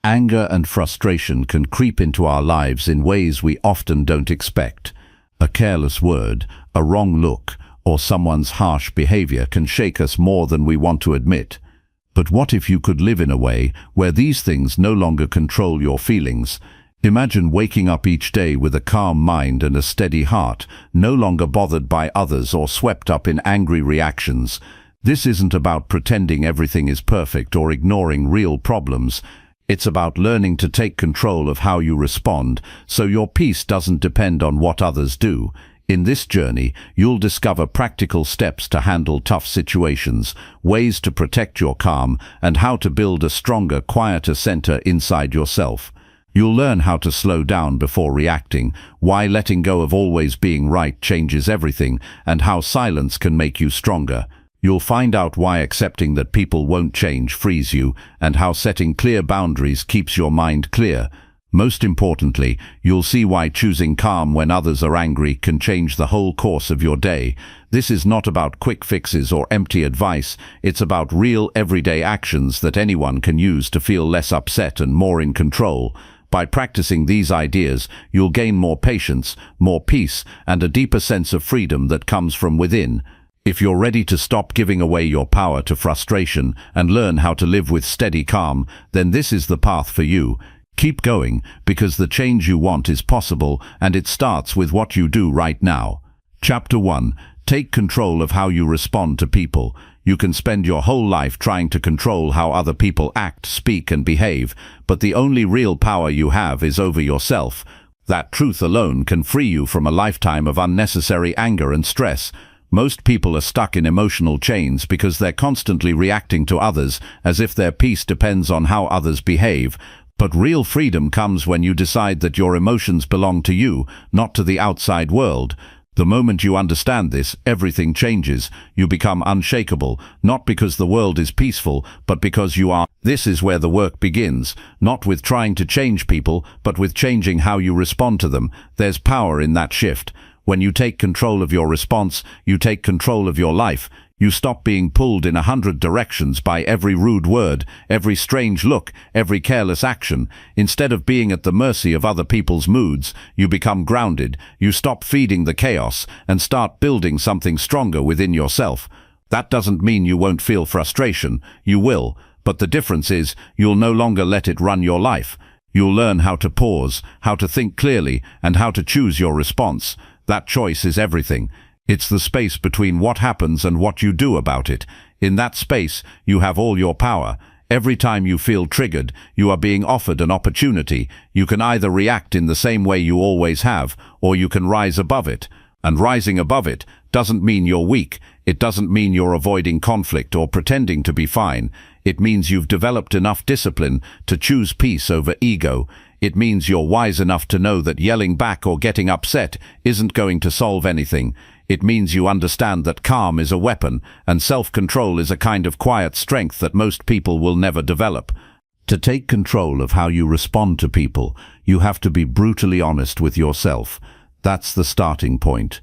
Anger and frustration can creep into our lives in ways we often don't expect. A careless word, a wrong look, or someone's harsh behavior can shake us more than we want to admit. But what if you could live in a way where these things no longer control your feelings? Imagine waking up each day with a calm mind and a steady heart, no longer bothered by others or swept up in angry reactions. This isn't about pretending everything is perfect or ignoring real problems. It's about learning to take control of how you respond, so your peace doesn't depend on what others do. In this journey, you'll discover practical steps to handle tough situations, ways to protect your calm, and how to build a stronger, quieter center inside yourself. You'll learn how to slow down before reacting, why letting go of always being right changes everything, and how silence can make you stronger. You'll find out why accepting that people won't change frees you, and how setting clear boundaries keeps your mind clear. Most importantly, you'll see why choosing calm when others are angry can change the whole course of your day. This is not about quick fixes or empty advice. It's about real, everyday actions that anyone can use to feel less upset and more in control. By practicing these ideas, you'll gain more patience, more peace, and a deeper sense of freedom that comes from within. If you're ready to stop giving away your power to frustration and learn how to live with steady calm, then this is the path for you. Keep going, because the change you want is possible, and it starts with what you do right now. Chapter 1. Take control of how you respond to people. You can spend your whole life trying to control how other people act, speak, and behave, but the only real power you have is over yourself. That truth alone can free you from a lifetime of unnecessary anger and stress. Most people are stuck in emotional chains because they're constantly reacting to others as if their peace depends on how others behave. But real freedom comes when you decide that your emotions belong to you, not to the outside world. The moment you understand this, everything changes. You become unshakable, not because the world is peaceful, but because you are. This is where the work begins, not with trying to change people, but with changing how you respond to them. There's power in that shift. When you take control of your response, you take control of your life. You stop being pulled in 100 directions by every rude word, every strange look, every careless action. Instead of being at the mercy of other people's moods, you become grounded. You stop feeding the chaos and start building something stronger within yourself. That doesn't mean you won't feel frustration. You will. But the difference is, you'll no longer let it run your life. You'll learn how to pause, how to think clearly, and how to choose your response. That choice is everything. It's the space between what happens and what you do about it. In that space, you have all your power. Every time you feel triggered, you are being offered an opportunity. You can either react in the same way you always have, or you can rise above it. And rising above it doesn't mean you're weak. It doesn't mean you're avoiding conflict or pretending to be fine. It means you've developed enough discipline to choose peace over ego. It means you're wise enough to know that yelling back or getting upset isn't going to solve anything. It means you understand that calm is a weapon, and self-control is a kind of quiet strength that most people will never develop. To take control of how you respond to people, you have to be brutally honest with yourself. That's the starting point.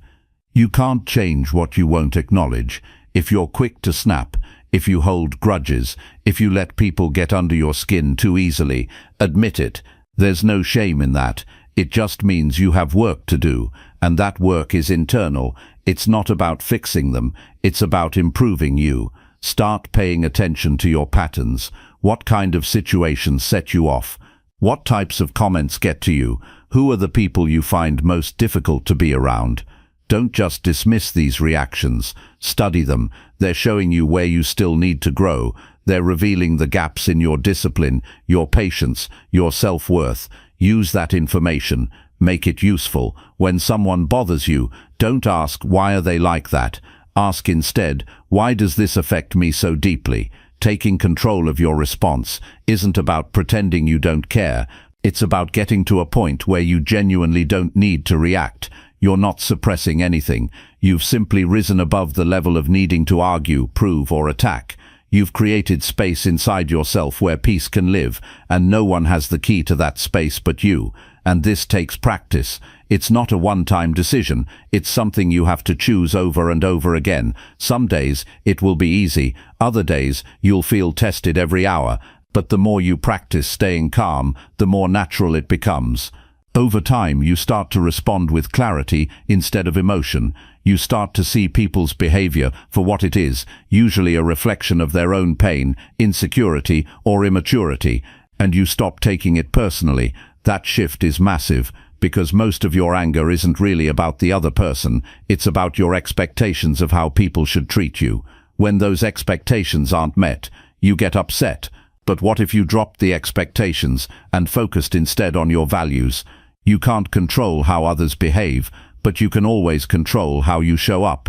You can't change what you won't acknowledge. If you're quick to snap, if you hold grudges, if you let people get under your skin too easily, admit it. There's no shame in that. It just means you have work to do, and that work is internal. It's not about fixing them, it's about improving you. Start paying attention to your patterns. What kind of situations set you off? What types of comments get to you? Who are the people you find most difficult to be around? Don't just dismiss these reactions. Study them. They're showing you where you still need to grow. They're revealing the gaps in your discipline, your patience, your self-worth. Use that information. Make it useful. When someone bothers you, don't ask, why are they like that? Ask instead, why does this affect me so deeply? Taking control of your response isn't about pretending you don't care. It's about getting to a point where you genuinely don't need to react. You're not suppressing anything. You've simply risen above the level of needing to argue, prove, or attack. You've created space inside yourself where peace can live, and no one has the key to that space but you. And this takes practice. It's not a one-time decision. It's something you have to choose over and over again. Some days it will be easy. Other days you'll feel tested every hour. But the more you practice staying calm, the more natural it becomes. Over time, you start to respond with clarity instead of emotion. You start to see people's behavior for what it is, usually a reflection of their own pain, insecurity, or immaturity, and you stop taking it personally. That shift is massive, because most of your anger isn't really about the other person, it's about your expectations of how people should treat you. When those expectations aren't met, you get upset. But what if you dropped the expectations and focused instead on your values? You can't control how others behave, but you can always control how you show up.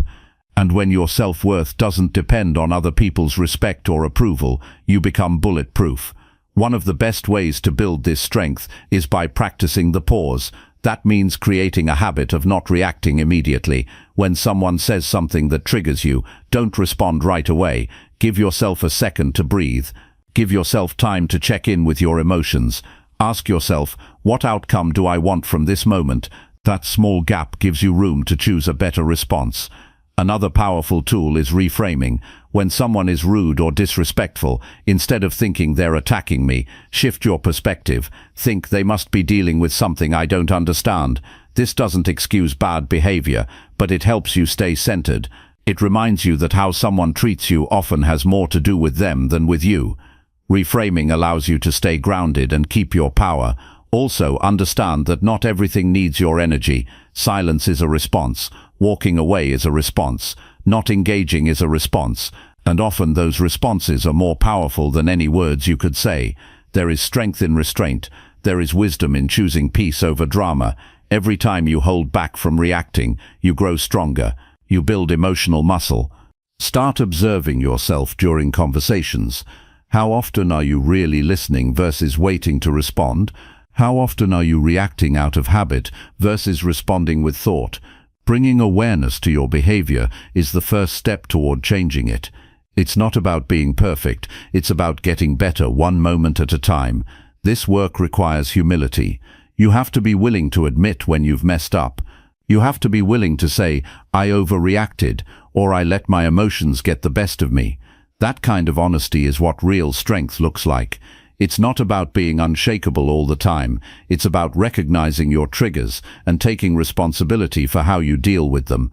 And when your self-worth doesn't depend on other people's respect or approval, you become bulletproof. One of the best ways to build this strength is by practicing the pause. That means creating a habit of not reacting immediately. When someone says something that triggers you, don't respond right away. Give yourself a second to breathe. Give yourself time to check in with your emotions. Ask yourself, what outcome do I want from this moment? That small gap gives you room to choose a better response. Another powerful tool is reframing. When someone is rude or disrespectful, instead of thinking they're attacking me, shift your perspective. Think they must be dealing with something I don't understand. This doesn't excuse bad behavior, but it helps you stay centered. It reminds you that how someone treats you often has more to do with them than with you. Reframing allows you to stay grounded and keep your power. Also, understand that not everything needs your energy. Silence is a response. Walking away is a response. Not engaging is a response. And often those responses are more powerful than any words you could say. There is strength in restraint. There is wisdom in choosing peace over drama. Every time you hold back from reacting, you grow stronger. You build emotional muscle. Start observing yourself during conversations. How often are you really listening versus waiting to respond? How often are you reacting out of habit versus responding with thought? Bringing awareness to your behavior is the first step toward changing it. It's not about being perfect, it's about getting better one moment at a time. This work requires humility. You have to be willing to admit when you've messed up. You have to be willing to say, I overreacted, or I let my emotions get the best of me. That kind of honesty is what real strength looks like. It's not about being unshakable all the time. It's about recognizing your triggers and taking responsibility for how you deal with them.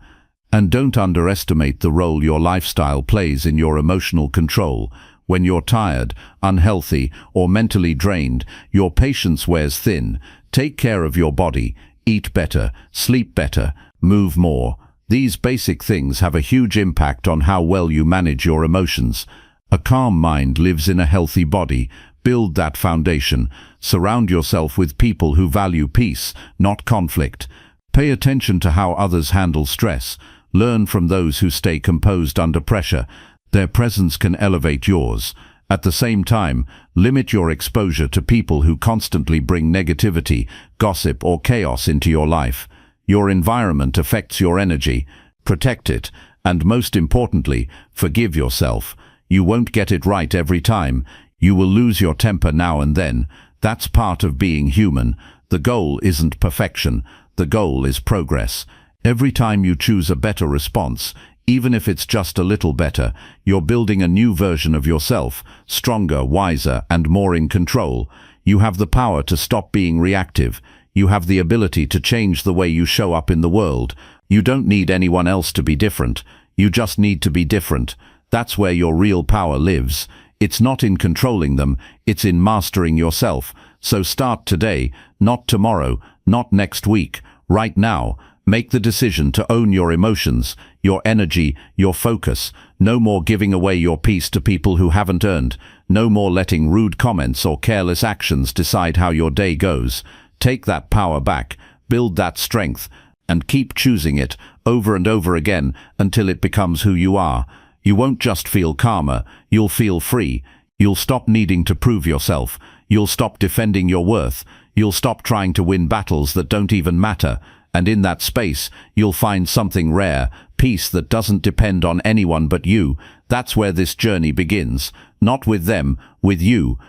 And don't underestimate the role your lifestyle plays in your emotional control. When you're tired, unhealthy, or mentally drained, your patience wears thin. Take care of your body. Eat better, sleep better, move more. These basic things have a huge impact on how well you manage your emotions. A calm mind lives in a healthy body. Build that foundation. Surround yourself with people who value peace, not conflict. Pay attention to how others handle stress. Learn from those who stay composed under pressure. Their presence can elevate yours. At the same time, limit your exposure to people who constantly bring negativity, gossip, or chaos into your life. Your environment affects your energy. Protect it, and most importantly, forgive yourself. You won't get it right every time. You will lose your temper now and then. That's part of being human. The goal isn't perfection. The goal is progress. Every time you choose a better response, even if it's just a little better, you're building a new version of yourself, stronger, wiser, and more in control. You have the power to stop being reactive. You have the ability to change the way you show up in the world. You don't need anyone else to be different. You just need to be different. That's where your real power lives. It's not in controlling them, it's in mastering yourself. So start today, not tomorrow, not next week, right now. Make the decision to own your emotions, your energy, your focus. No more giving away your peace to people who haven't earned. No more letting rude comments or careless actions decide how your day goes. Take that power back, build that strength, and keep choosing it over and over again until it becomes who you are. You won't just feel calmer, you'll feel free. You'll stop needing to prove yourself. You'll stop defending your worth. You'll stop trying to win battles that don't even matter. And in that space, you'll find something rare, peace that doesn't depend on anyone but you. That's where this journey begins. Not with them, with you.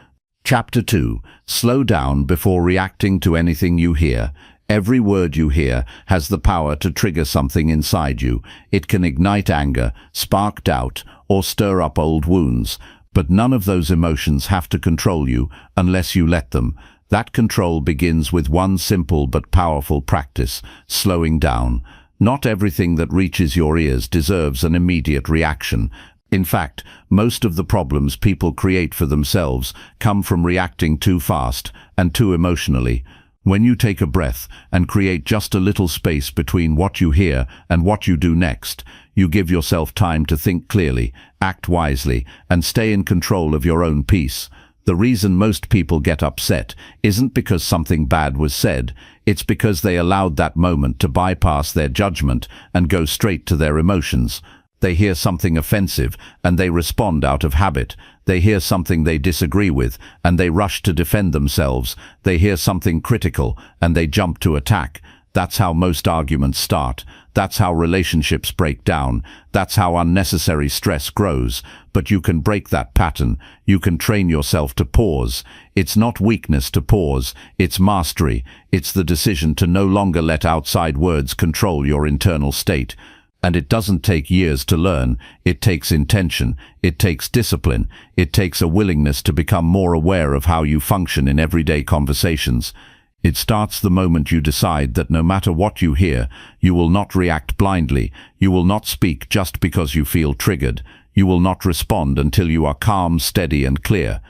Chapter 2. Slow down before reacting to anything you hear. Every word you hear has the power to trigger something inside you. It can ignite anger, spark doubt, or stir up old wounds. But none of those emotions have to control you unless you let them. That control begins with one simple but powerful practice: slowing down. Not everything that reaches your ears deserves an immediate reaction. In fact, most of the problems people create for themselves come from reacting too fast and too emotionally. When you take a breath and create just a little space between what you hear and what you do next, you give yourself time to think clearly, act wisely, and stay in control of your own peace. The reason most people get upset isn't because something bad was said. It's because they allowed that moment to bypass their judgment and go straight to their emotions. They hear something offensive and they respond out of habit. They hear something they disagree with and they rush to defend themselves. They hear something critical and they jump to attack. That's how most arguments start. That's how relationships break down. That's how unnecessary stress grows. But you can break that pattern. You can train yourself to pause. It's not weakness to pause. It's mastery. It's the decision to no longer let outside words control your internal state. And it doesn't take years to learn. It takes intention. It takes discipline. It takes a willingness to become more aware of how you function in everyday conversations. It starts the moment you decide that no matter what you hear, you will not react blindly. You will not speak just because you feel triggered. You will not respond until you are calm, steady, and clear.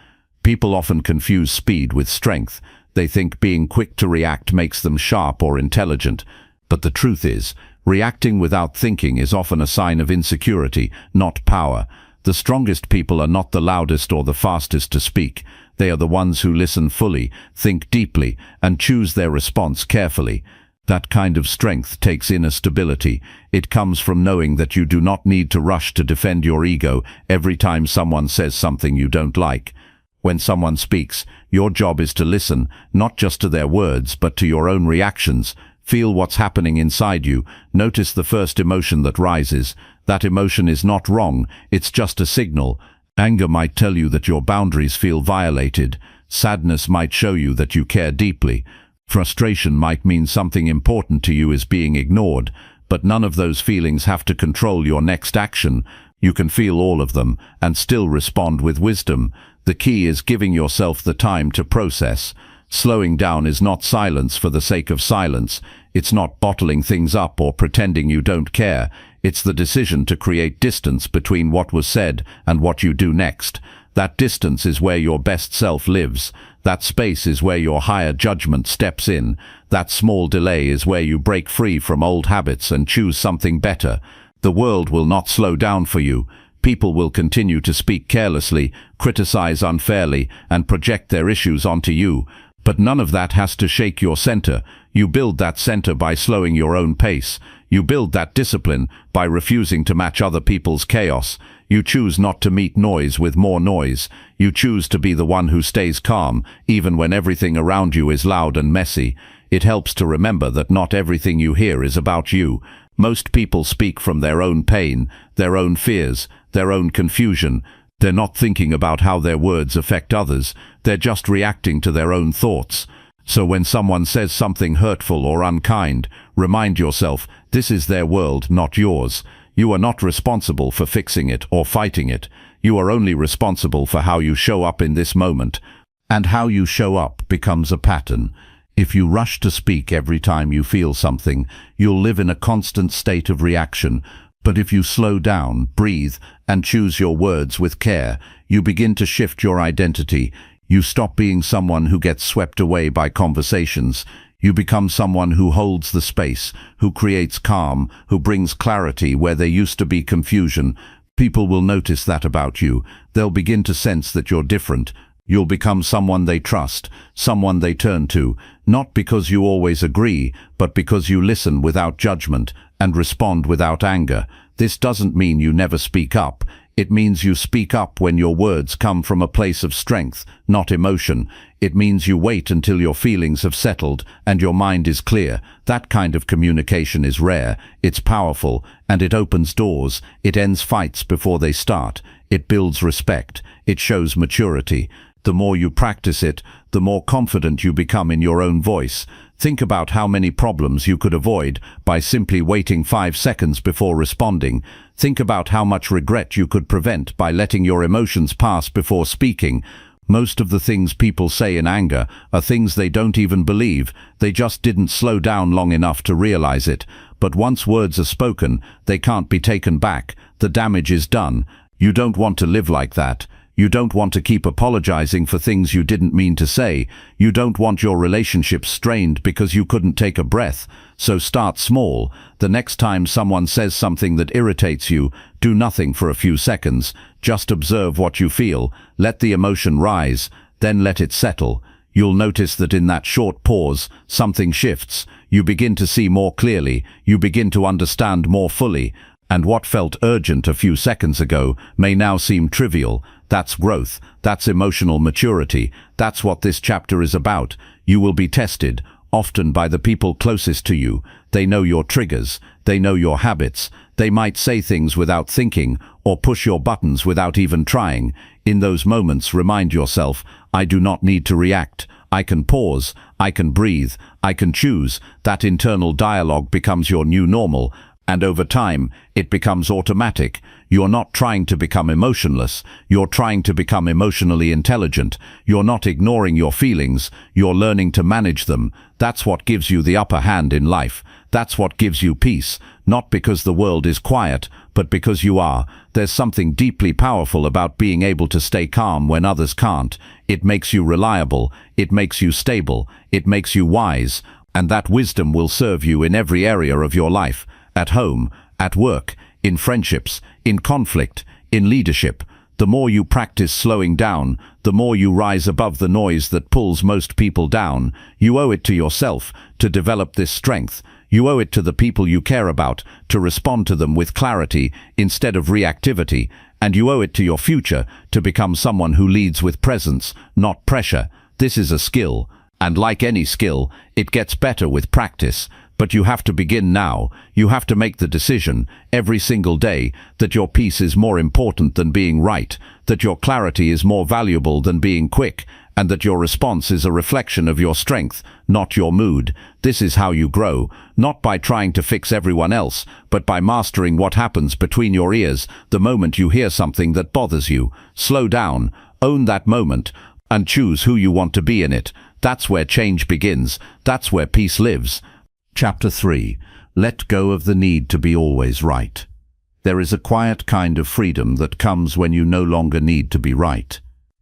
People often confuse speed with strength. They think being quick to react makes them sharp or intelligent. But the truth is, reacting without thinking is often a sign of insecurity, not power. The strongest people are not the loudest or the fastest to speak. They are the ones who listen fully, think deeply, and choose their response carefully. That kind of strength takes inner stability. It comes from knowing that you do not need to rush to defend your ego every time someone says something you don't like. When someone speaks, your job is to listen, not just to their words, but to your own reactions. Feel what's happening inside you. Notice the first emotion that rises. That emotion is not wrong, it's just a signal. Anger might tell you that your boundaries feel violated. Sadness might show you that you care deeply. Frustration might mean something important to you is being ignored. But none of those feelings have to control your next action. You can feel all of them and still respond with wisdom. The key is giving yourself the time to process. Slowing down is not silence for the sake of silence. It's not bottling things up or pretending you don't care. It's the decision to create distance between what was said and what you do next. That distance is where your best self lives. That space is where your higher judgment steps in. That small delay is where you break free from old habits and choose something better. The world will not slow down for you. People will continue to speak carelessly, criticize unfairly, and project their issues onto you. But none of that has to shake your center. You build that center by slowing your own pace. You build that discipline by refusing to match other people's chaos. You choose not to meet noise with more noise. You choose to be the one who stays calm, even when everything around you is loud and messy. It helps to remember that not everything you hear is about you. Most people speak from their own pain, their own fears, their own confusion. They're not thinking about how their words affect others. They're just reacting to their own thoughts. So when someone says something hurtful or unkind, remind yourself, this is their world, not yours. You are not responsible for fixing it or fighting it. You are only responsible for how you show up in this moment. And how you show up becomes a pattern. If you rush to speak every time you feel something, you'll live in a constant state of reaction. But if you slow down, breathe, and choose your words with care, you begin to shift your identity. You stop being someone who gets swept away by conversations. You become someone who holds the space, who creates calm, who brings clarity where there used to be confusion. People will notice that about you. They'll begin to sense that you're different. You'll become someone they trust, someone they turn to, not because you always agree, but because you listen without judgment and respond without anger. This doesn't mean you never speak up. It means you speak up when your words come from a place of strength, not emotion. It means you wait until your feelings have settled and your mind is clear. That kind of communication is rare, it's powerful, and it opens doors. It ends fights before they start. It builds respect. It shows maturity. The more you practice it, the more confident you become in your own voice. Think about how many problems you could avoid by simply waiting 5 seconds before responding. Think about how much regret you could prevent by letting your emotions pass before speaking. Most of the things people say in anger are things they don't even believe. They just didn't slow down long enough to realize it. But once words are spoken, they can't be taken back. The damage is done. You don't want to live like that. You don't want to keep apologizing for things you didn't mean to say. You don't want your relationships strained because you couldn't take a breath. So start small. The next time someone says something that irritates you, do nothing for a few seconds. Just observe what you feel. Let the emotion rise, then let it settle. You'll notice that in that short pause, something shifts. You begin to see more clearly. You begin to understand more fully. And what felt urgent a few seconds ago may now seem trivial. That's growth. That's emotional maturity. That's what this chapter is about. You will be tested, often by the people closest to you. They know your triggers. They know your habits. They might say things without thinking or push your buttons without even trying. In those moments, remind yourself, I do not need to react. I can pause. I can breathe. I can choose. That internal dialogue becomes your new normal. And over time, it becomes automatic. You're not trying to become emotionless. You're trying to become emotionally intelligent. You're not ignoring your feelings. You're learning to manage them. That's what gives you the upper hand in life. That's what gives you peace. Not because the world is quiet, but because you are. There's something deeply powerful about being able to stay calm when others can't. It makes you reliable. It makes you stable. It makes you wise. And that wisdom will serve you in every area of your life. At home, at work, in friendships, in conflict, in leadership. The more you practice slowing down, the more you rise above the noise that pulls most people down. You owe it to yourself to develop this strength. You owe it to the people you care about to respond to them with clarity instead of reactivity. And you owe it to your future to become someone who leads with presence, not pressure. This is a skill, and like any skill, it gets better with practice. But you have to begin now. You have to make the decision, every single day, that your peace is more important than being right, that your clarity is more valuable than being quick, and that your response is a reflection of your strength, not your mood. This is how you grow, not by trying to fix everyone else, but by mastering what happens between your ears the moment you hear something that bothers you. Slow down, own that moment, and choose who you want to be in it. That's where change begins. That's where peace lives. Chapter 3. Let go of the need to be always right. There is a quiet kind of freedom that comes when you no longer need to be right.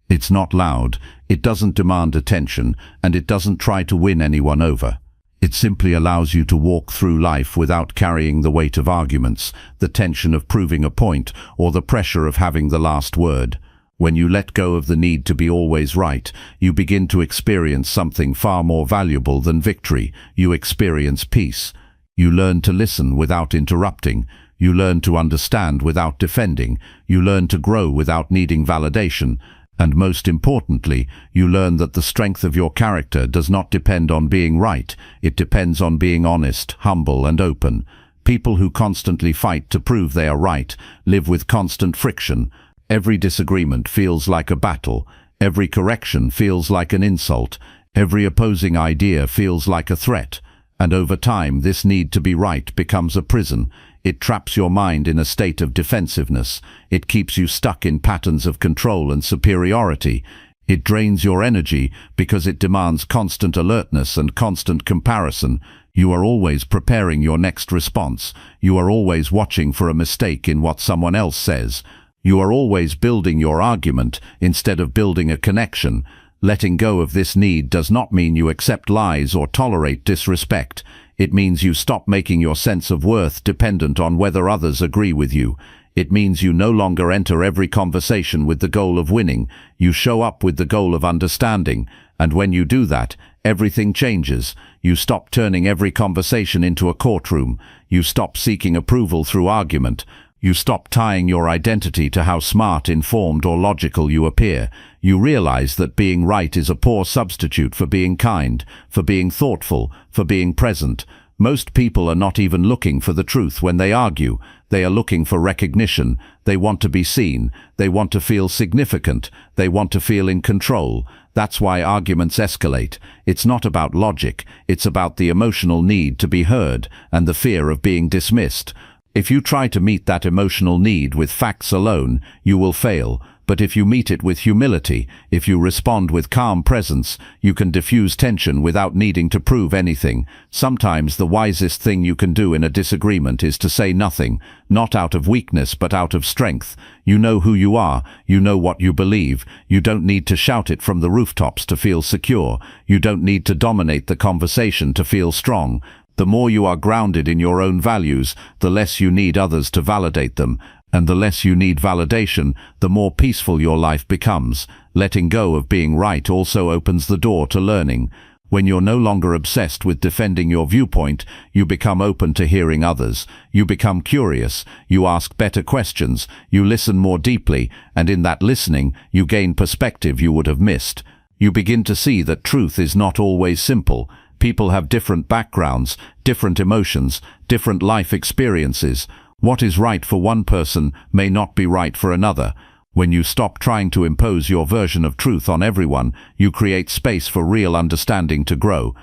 It's not loud, it doesn't demand attention, and it doesn't try to win anyone over. It simply allows you to walk through life without carrying the weight of arguments, the tension of proving a point, or the pressure of having the last word. When you let go of the need to be always right, you begin to experience something far more valuable than victory. You experience peace. You learn to listen without interrupting. You learn to understand without defending. You learn to grow without needing validation. And most importantly, you learn that the strength of your character does not depend on being right. It depends on being honest, humble, and open. People who constantly fight to prove they are right live with constant friction. Every disagreement feels like a battle. Every correction feels like an insult. Every opposing idea feels like a threat. And over time, this need to be right becomes a prison. It traps your mind in a state of defensiveness. It keeps you stuck in patterns of control and superiority. It drains your energy because it demands constant alertness and constant comparison. You are always preparing your next response. You are always watching for a mistake in what someone else says. You are always building your argument instead of building a connection. Letting go of this need does not mean you accept lies or tolerate disrespect. It means you stop making your sense of worth dependent on whether others agree with you. It means you no longer enter every conversation with the goal of winning. You show up with the goal of understanding. And when you do that, everything changes. You stop turning every conversation into a courtroom. You stop seeking approval through argument. You stop tying your identity to how smart, informed, or logical you appear. You realize that being right is a poor substitute for being kind, for being thoughtful, for being present. Most people are not even looking for the truth when they argue. They are looking for recognition. They want to be seen. They want to feel significant. They want to feel in control. That's why arguments escalate. It's not about logic. It's about the emotional need to be heard and the fear of being dismissed. If you try to meet that emotional need with facts alone, you will fail. But if you meet it with humility, if you respond with calm presence, you can diffuse tension without needing to prove anything. Sometimes the wisest thing you can do in a disagreement is to say nothing, not out of weakness but out of strength. You know who you are, you know what you believe. You don't need to shout it from the rooftops to feel secure. You don't need to dominate the conversation to feel strong. The more you are grounded in your own values, the less you need others to validate them. And the less you need validation, the more peaceful your life becomes. Letting go of being right also opens the door to learning. When you're no longer obsessed with defending your viewpoint, you become open to hearing others. You become curious. You ask better questions. You listen more deeply, and in that listening, you gain perspective you would have missed. You begin to see that truth is not always simple. People have different backgrounds, different emotions, different life experiences. What is right for one person may not be right for another. When you stop trying to impose your version of truth on everyone, you create space for real understanding to grow.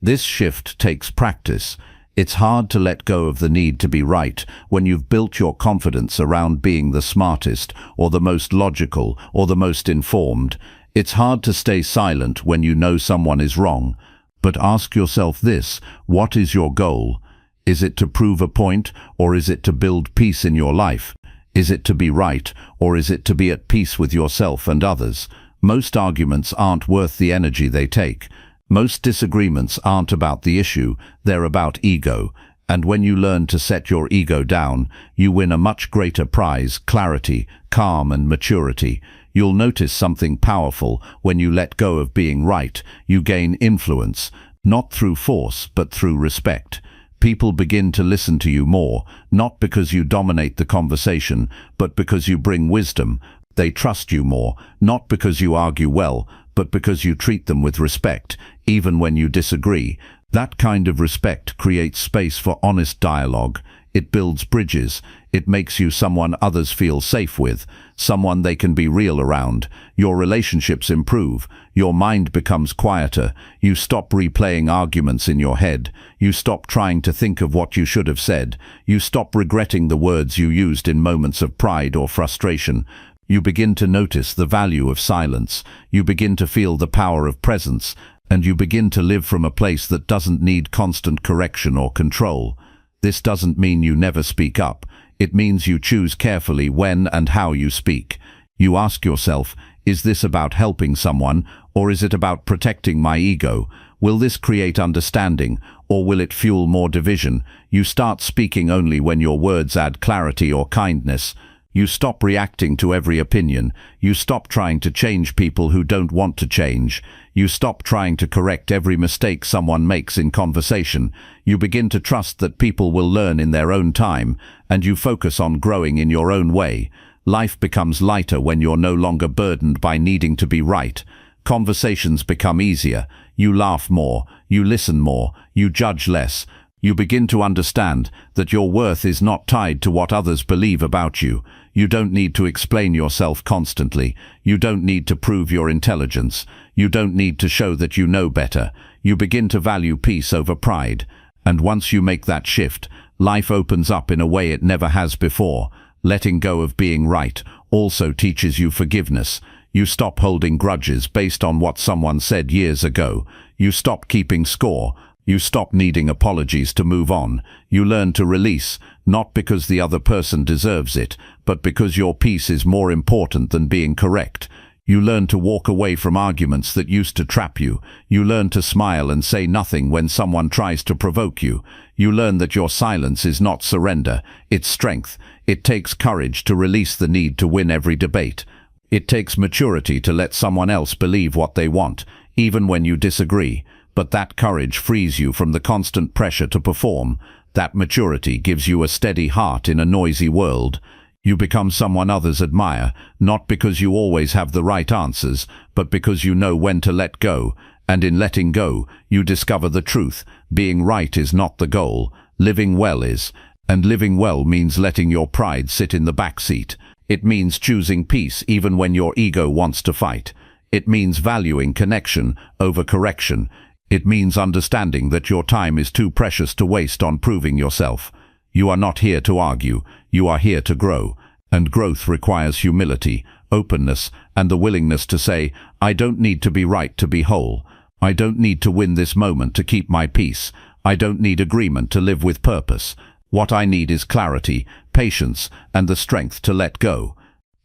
This shift takes practice. It's hard to let go of the need to be right when you've built your confidence around being the smartest, or the most logical, or the most informed. It's hard to stay silent when you know someone is wrong. But ask yourself this: what is your goal? Is it to prove a point, or is it to build peace in your life? Is it to be right, or is it to be at peace with yourself and others? Most arguments aren't worth the energy they take. Most disagreements aren't about the issue, they're about ego. And when you learn to set your ego down, you win a much greater prize: clarity, calm, and maturity. You'll notice something powerful when you let go of being right. You gain influence, not through force, but through respect. People begin to listen to you more, not because you dominate the conversation, but because you bring wisdom. They trust you more, not because you argue well, but because you treat them with respect, even when you disagree. That kind of respect creates space for honest dialogue. It builds bridges. It makes you someone others feel safe with, someone they can be real around. Your relationships improve. Your mind becomes quieter. You stop replaying arguments in your head. You stop trying to think of what you should have said. You stop regretting the words you used in moments of pride or frustration. You begin to notice the value of silence. You begin to feel the power of presence. And you begin to live from a place that doesn't need constant correction or control. This doesn't mean you never speak up. It means you choose carefully when and how you speak. You ask yourself, is this about helping someone, or is it about protecting my ego? Will this create understanding, or will it fuel more division? You start speaking only when your words add clarity or kindness. You stop reacting to every opinion. You stop trying to change people who don't want to change. You stop trying to correct every mistake someone makes in conversation. You begin to trust that people will learn in their own time, and you focus on growing in your own way. Life becomes lighter when you're no longer burdened by needing to be right. Conversations become easier. You laugh more. You listen more. You judge less. You begin to understand that your worth is not tied to what others believe about you. You don't need to explain yourself constantly. You don't need to prove your intelligence. You don't need to show that you know better. You begin to value peace over pride. And once you make that shift, life opens up in a way it never has before. Letting go of being right also teaches you forgiveness. You stop holding grudges based on what someone said years ago. You stop keeping score. You stop needing apologies to move on. You learn to release, not because the other person deserves it, but because your peace is more important than being correct. You learn to walk away from arguments that used to trap you. You learn to smile and say nothing when someone tries to provoke you. You learn that your silence is not surrender, it's strength. It takes courage to release the need to win every debate. It takes maturity to let someone else believe what they want, even when you disagree. But that courage frees you from the constant pressure to perform. That maturity gives you a steady heart in a noisy world. You become someone others admire, not because you always have the right answers, but because you know when to let go. And in letting go, you discover the truth. Being right is not the goal. Living well is. And living well means letting your pride sit in the back seat. It means choosing peace even when your ego wants to fight. It means valuing connection over correction. It means understanding that your time is too precious to waste on proving yourself. You are not here to argue. You are here to grow. And growth requires humility, openness, and the willingness to say, I don't need to be right to be whole. I don't need to win this moment to keep my peace. I don't need agreement to live with purpose. What I need is clarity, patience, and the strength to let go.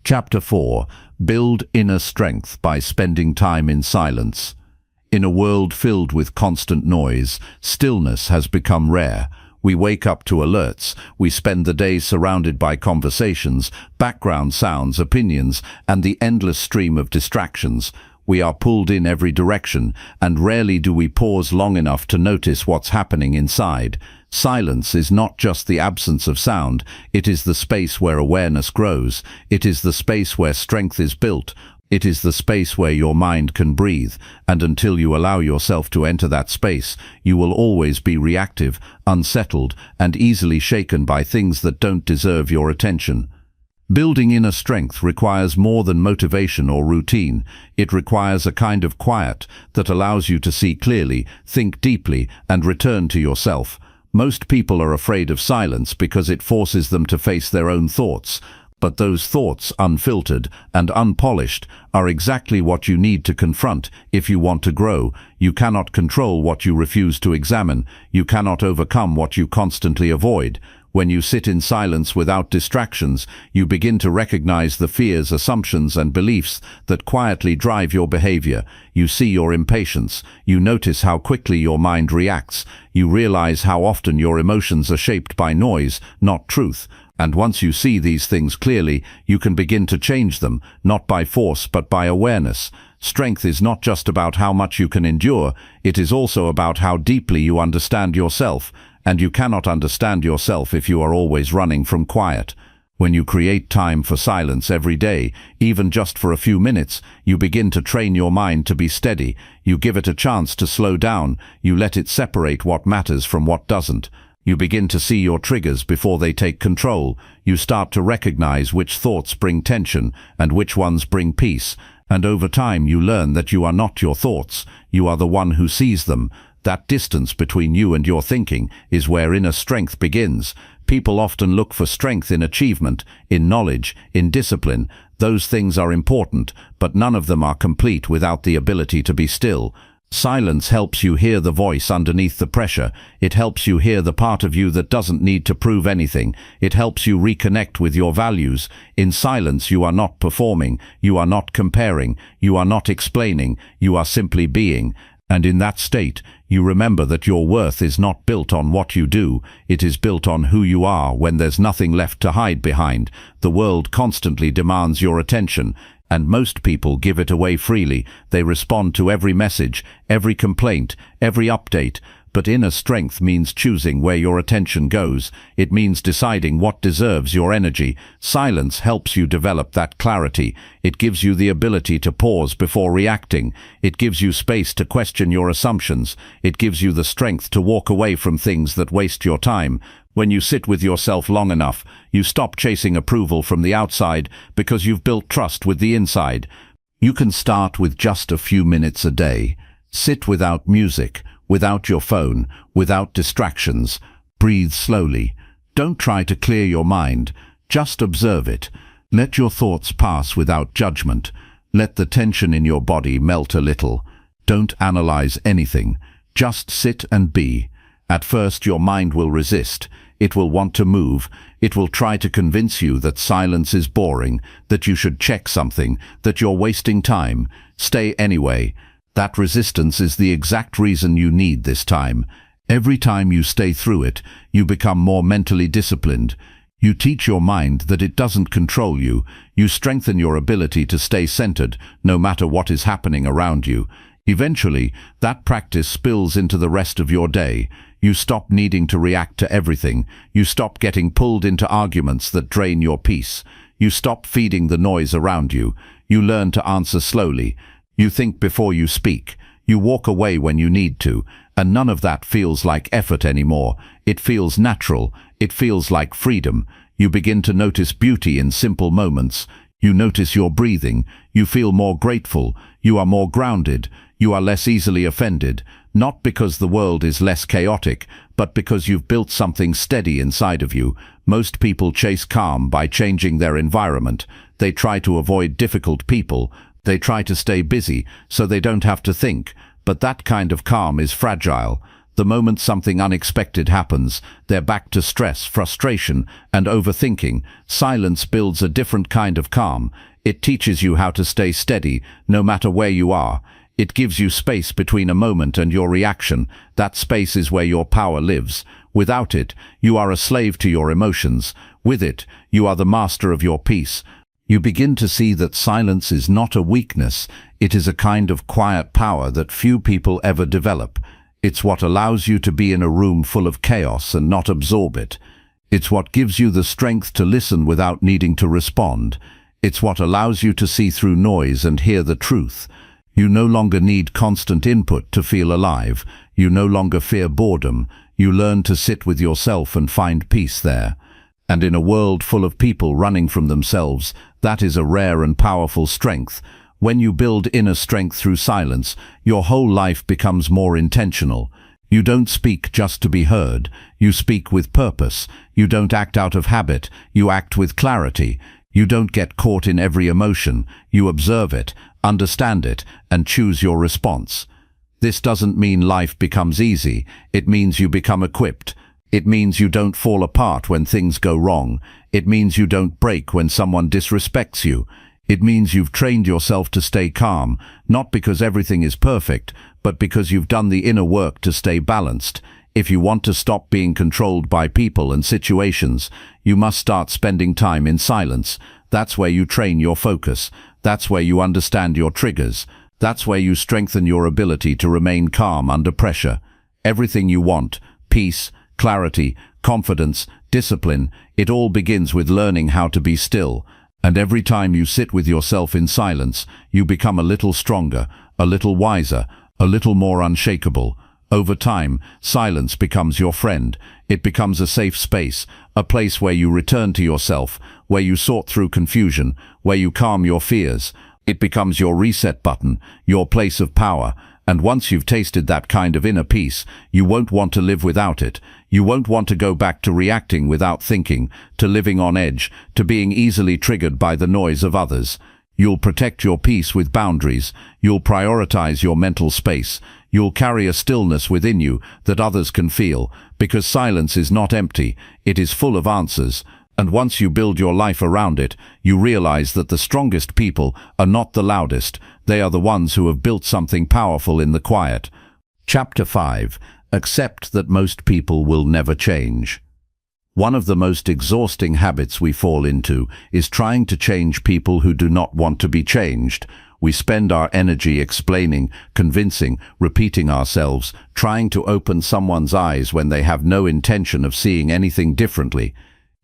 Chapter 4. Build inner strength by spending time in silence. In a world filled with constant noise, stillness has become rare. We wake up to alerts. We spend the day surrounded by conversations, background sounds, opinions, and the endless stream of distractions. We are pulled in every direction, and rarely do we pause long enough to notice what's happening inside. Silence is not just the absence of sound, it is the space where awareness grows. It is the space where strength is built. It is the space where your mind can breathe, and until you allow yourself to enter that space, you will always be reactive, unsettled, and easily shaken by things that don't deserve your attention. Building inner strength requires more than motivation or routine. It requires a kind of quiet that allows you to see clearly, think deeply, and return to yourself. Most people are afraid of silence because it forces them to face their own thoughts. But those thoughts, unfiltered and unpolished, are exactly what you need to confront if you want to grow. You cannot control what you refuse to examine. You cannot overcome what you constantly avoid. When you sit in silence without distractions, you begin to recognize the fears, assumptions, and beliefs that quietly drive your behavior. You see your impatience. You notice how quickly your mind reacts. You realize how often your emotions are shaped by noise, not truth. And once you see these things clearly, you can begin to change them, not by force but by awareness. Strength is not just about how much you can endure, it is also about how deeply you understand yourself. And you cannot understand yourself if you are always running from quiet. When you create time for silence every day, even just for a few minutes, you begin to train your mind to be steady. You give it a chance to slow down. You let it separate what matters from what doesn't. You begin to see your triggers before they take control. You start to recognize which thoughts bring tension and which ones bring peace. And over time you learn that you are not your thoughts. You are the one who sees them. That distance between you and your thinking is where inner strength begins. People often look for strength in achievement, in knowledge, in discipline. Those things are important, but none of them are complete without the ability to be still. Silence helps you hear the voice underneath the pressure. It helps you hear the part of you that doesn't need to prove anything. It helps you reconnect with your values. In silence you are not performing, you are not comparing, you are not explaining, you are simply being. And in that state, you remember that your worth is not built on what you do, it is built on who you are when there's nothing left to hide behind. The world constantly demands your attention, and most people give it away freely. They respond to every message, every complaint, every update. But inner strength means choosing where your attention goes. It means deciding what deserves your energy. Silence helps you develop that clarity. It gives you the ability to pause before reacting. It gives you space to question your assumptions. It gives you the strength to walk away from things that waste your time. When you sit with yourself long enough, you stop chasing approval from the outside because you've built trust with the inside. You can start with just a few minutes a day. Sit without music, without your phone, without distractions. Breathe slowly. Don't try to clear your mind. Just observe it. Let your thoughts pass without judgment. Let the tension in your body melt a little. Don't analyze anything. Just sit and be. At first your mind will resist. It will want to move. It will try to convince you that silence is boring, that you should check something, that you're wasting time. Stay anyway. That resistance is the exact reason you need this time. Every time you stay through it, you become more mentally disciplined. You teach your mind that it doesn't control you. You strengthen your ability to stay centered, no matter what is happening around you. Eventually, that practice spills into the rest of your day. You stop needing to react to everything. You stop getting pulled into arguments that drain your peace. You stop feeding the noise around you. You learn to answer slowly. You think before you speak. You walk away when you need to, and none of that feels like effort anymore. It feels natural. It feels like freedom. You begin to notice beauty in simple moments. You notice your breathing. You feel more grateful. You are more grounded. You are less easily offended, not because the world is less chaotic, but because you've built something steady inside of you. Most people chase calm by changing their environment. They try to avoid difficult people. They try to stay busy so they don't have to think. But that kind of calm is fragile. The moment something unexpected happens, they're back to stress, frustration, and overthinking. Silence builds a different kind of calm. It teaches you how to stay steady, no matter where you are. It gives you space between a moment and your reaction. That space is where your power lives. Without it, you are a slave to your emotions. With it, you are the master of your peace. You begin to see that silence is not a weakness. It is a kind of quiet power that few people ever develop. It's what allows you to be in a room full of chaos and not absorb it. It's what gives you the strength to listen without needing to respond. It's what allows you to see through noise and hear the truth. You no longer need constant input to feel alive. You no longer fear boredom. You learn to sit with yourself and find peace there. And in a world full of people running from themselves, that is a rare and powerful strength. When you build inner strength through silence, your whole life becomes more intentional. You don't speak just to be heard. You speak with purpose. You don't act out of habit. You act with clarity. You don't get caught in every emotion. You observe it, understand it, and choose your response. This doesn't mean life becomes easy. It means you become equipped. It means you don't fall apart when things go wrong. It means you don't break when someone disrespects you. It means you've trained yourself to stay calm, not because everything is perfect, but because you've done the inner work to stay balanced. If you want to stop being controlled by people and situations, you must start spending time in silence. That's where you train your focus. That's where you understand your triggers. That's where you strengthen your ability to remain calm under pressure. Everything you want, peace, clarity, confidence, discipline, it all begins with learning how to be still. And every time you sit with yourself in silence, you become a little stronger, a little wiser, a little more unshakable. Over time, silence becomes your friend. It becomes a safe space, a place where you return to yourself, where you sort through confusion, where you calm your fears. It becomes your reset button, your place of power. And once you've tasted that kind of inner peace, you won't want to live without it. You won't want to go back to reacting without thinking, to living on edge, to being easily triggered by the noise of others. You'll protect your peace with boundaries. You'll prioritize your mental space. You'll carry a stillness within you that others can feel, because silence is not empty, it is full of answers. And once you build your life around it, you realize that the strongest people are not the loudest. They are the ones who have built something powerful in the quiet. Chapter 5. Accept that most people will never change. One of the most exhausting habits we fall into is trying to change people who do not want to be changed. We spend our energy explaining, convincing, repeating ourselves, trying to open someone's eyes when they have no intention of seeing anything differently.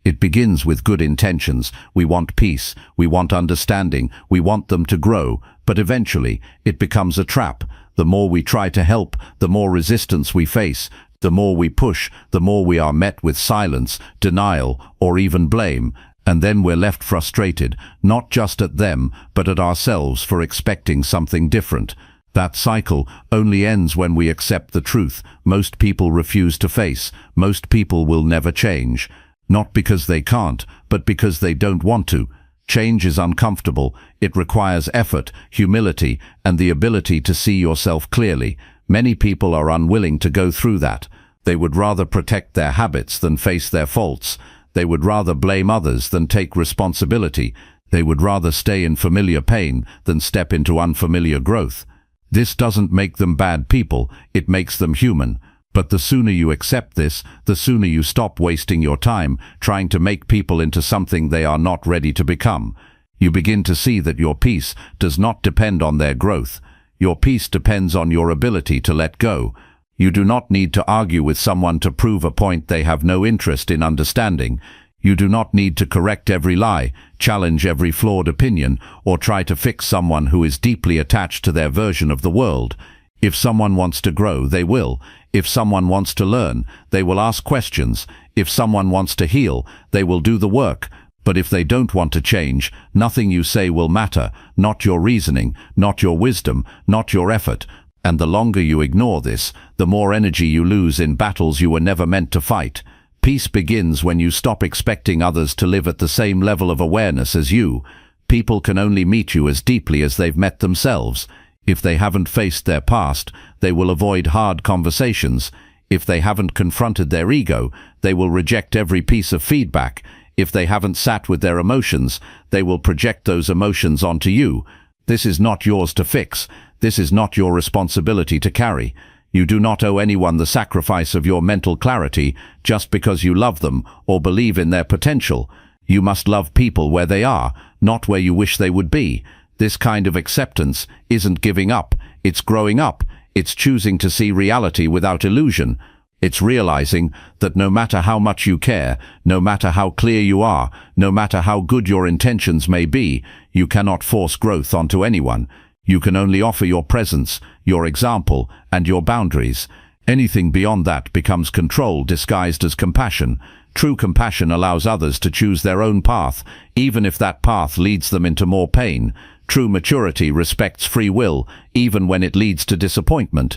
It begins with good intentions. We want peace, we want understanding, we want them to grow, but eventually it becomes a trap. The more we try to help, the more resistance we face. The more we push, the more we are met with silence, denial, or even blame. And then we're left frustrated, not just at them, but at ourselves for expecting something different. That cycle only ends when we accept the truth. Most people refuse to face. Most people will never change. Not because they can't, but because they don't want to. Change is uncomfortable. It requires effort, humility, and the ability to see yourself clearly. Many people are unwilling to go through that. They would rather protect their habits than face their faults. They would rather blame others than take responsibility. They would rather stay in familiar pain than step into unfamiliar growth. This doesn't make them bad people, it makes them human. But the sooner you accept this, the sooner you stop wasting your time trying to make people into something they are not ready to become. You begin to see that your peace does not depend on their growth. Your peace depends on your ability to let go. You do not need to argue with someone to prove a point they have no interest in understanding. You do not need to correct every lie, challenge every flawed opinion, or try to fix someone who is deeply attached to their version of the world. If someone wants to grow, they will. If someone wants to learn, they will ask questions. If someone wants to heal, they will do the work. But if they don't want to change, nothing you say will matter, not your reasoning, not your wisdom, not your effort. And the longer you ignore this, the more energy you lose in battles you were never meant to fight. Peace begins when you stop expecting others to live at the same level of awareness as you. People can only meet you as deeply as they've met themselves. If they haven't faced their past, they will avoid hard conversations. If they haven't confronted their ego, they will reject every piece of feedback. If they haven't sat with their emotions, they will project those emotions onto you. This is not yours to fix. This is not your responsibility to carry. You do not owe anyone the sacrifice of your mental clarity just because you love them or believe in their potential. You must love people where they are, not where you wish they would be. This kind of acceptance isn't giving up, it's growing up. It's choosing to see reality without illusion. It's realizing that no matter how much you care, no matter how clear you are, no matter how good your intentions may be, you cannot force growth onto anyone. You can only offer your presence, your example, and your boundaries. Anything beyond that becomes control disguised as compassion. True compassion allows others to choose their own path, even if that path leads them into more pain. True maturity respects free will, even when it leads to disappointment.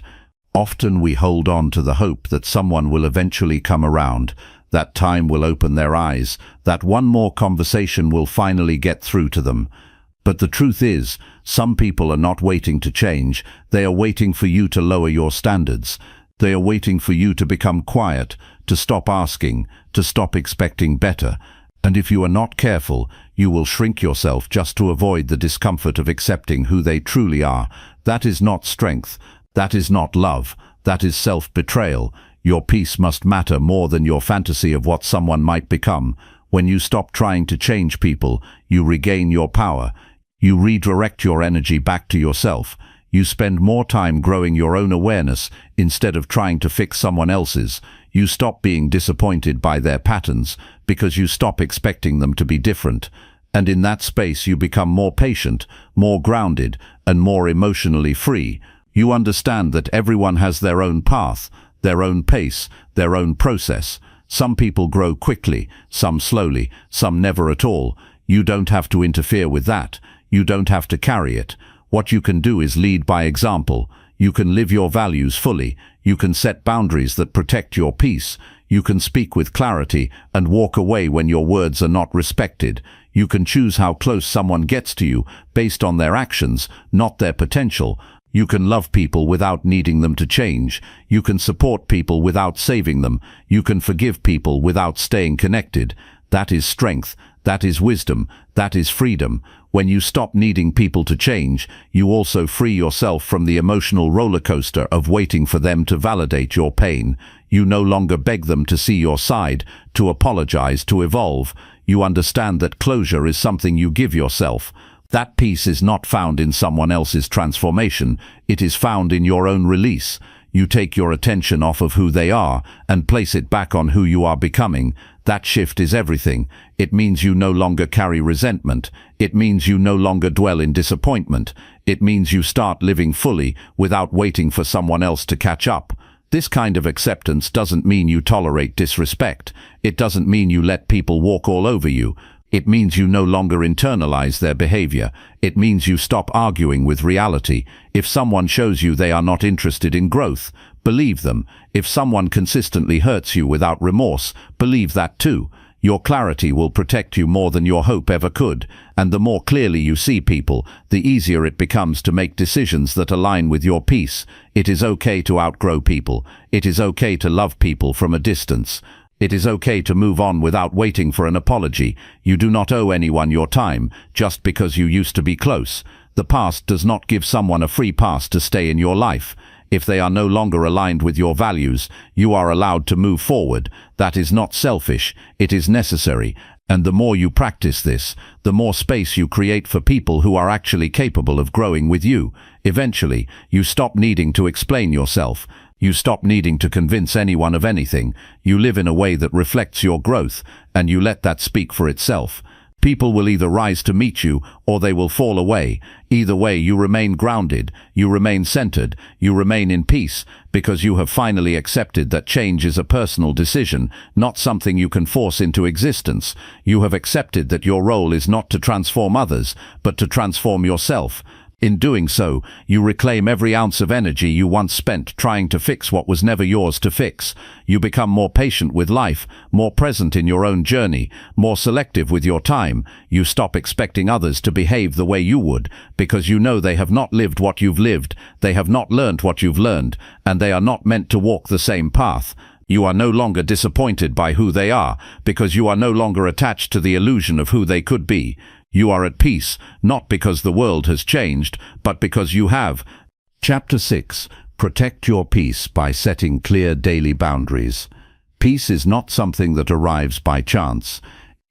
Often we hold on to the hope that someone will eventually come around, that time will open their eyes, that one more conversation will finally get through to them. But the truth is, some people are not waiting to change, they are waiting for you to lower your standards. They are waiting for you to become quiet, to stop asking, to stop expecting better. And if you are not careful, you will shrink yourself just to avoid the discomfort of accepting who they truly are. That is not strength. That is not love. That is self-betrayal. Your peace must matter more than your fantasy of what someone might become. When you stop trying to change people, you regain your power. You redirect your energy back to yourself. You spend more time growing your own awareness instead of trying to fix someone else's. You stop being disappointed by their patterns because you stop expecting them to be different. And in that space you become more patient, more grounded, and more emotionally free. You understand that everyone has their own path, their own pace, their own process. Some people grow quickly, some slowly, some never at all. You don't have to interfere with that. You don't have to carry it. What you can do is lead by example. You can live your values fully. You can set boundaries that protect your peace. You can speak with clarity and walk away when your words are not respected. You can choose how close someone gets to you based on their actions, not their potential. You can love people without needing them to change. You can support people without saving them. You can forgive people without staying connected. That is strength. That is wisdom. That is freedom. When you stop needing people to change, you also free yourself from the emotional roller coaster of waiting for them to validate your pain. You no longer beg them to see your side, to apologize, to evolve. You understand that closure is something you give yourself. That peace is not found in someone else's transformation. It is found in your own release. You take your attention off of who they are and place it back on who you are becoming. That shift is everything. It means you no longer carry resentment. It means you no longer dwell in disappointment. It means you start living fully without waiting for someone else to catch up. This kind of acceptance doesn't mean you tolerate disrespect. It doesn't mean you let people walk all over you. It means you no longer internalize their behavior. It means you stop arguing with reality. If someone shows you they are not interested in growth, believe them. If someone consistently hurts you without remorse, believe that too. Your clarity will protect you more than your hope ever could. And the more clearly you see people, the easier it becomes to make decisions that align with your peace. It is okay to outgrow people. It is okay to love people from a distance. It is okay to move on without waiting for an apology. You do not owe anyone your time just because you used to be close. The past does not give someone a free pass to stay in your life. If they are no longer aligned with your values, you are allowed to move forward. That is not selfish, it is necessary. And the more you practice this, the more space you create for people who are actually capable of growing with you. Eventually, you stop needing to explain yourself. You stop needing to convince anyone of anything. You live in a way that reflects your growth, and you let that speak for itself. People will either rise to meet you or they will fall away. Either way, you remain grounded, you remain centered, you remain in peace, because you have finally accepted that change is a personal decision, not something you can force into existence. You have accepted that your role is not to transform others, but to transform yourself. In doing so, you reclaim every ounce of energy you once spent trying to fix what was never yours to fix. You become more patient with life, more present in your own journey, more selective with your time. You stop expecting others to behave the way you would, because you know they have not lived what you've lived, they have not learned what you've learned, and they are not meant to walk the same path. You are no longer disappointed by who they are, because you are no longer attached to the illusion of who they could be. You are at peace, not because the world has changed, but because you have. Chapter 6. Protect your peace by setting clear daily boundaries. Peace is not something that arrives by chance.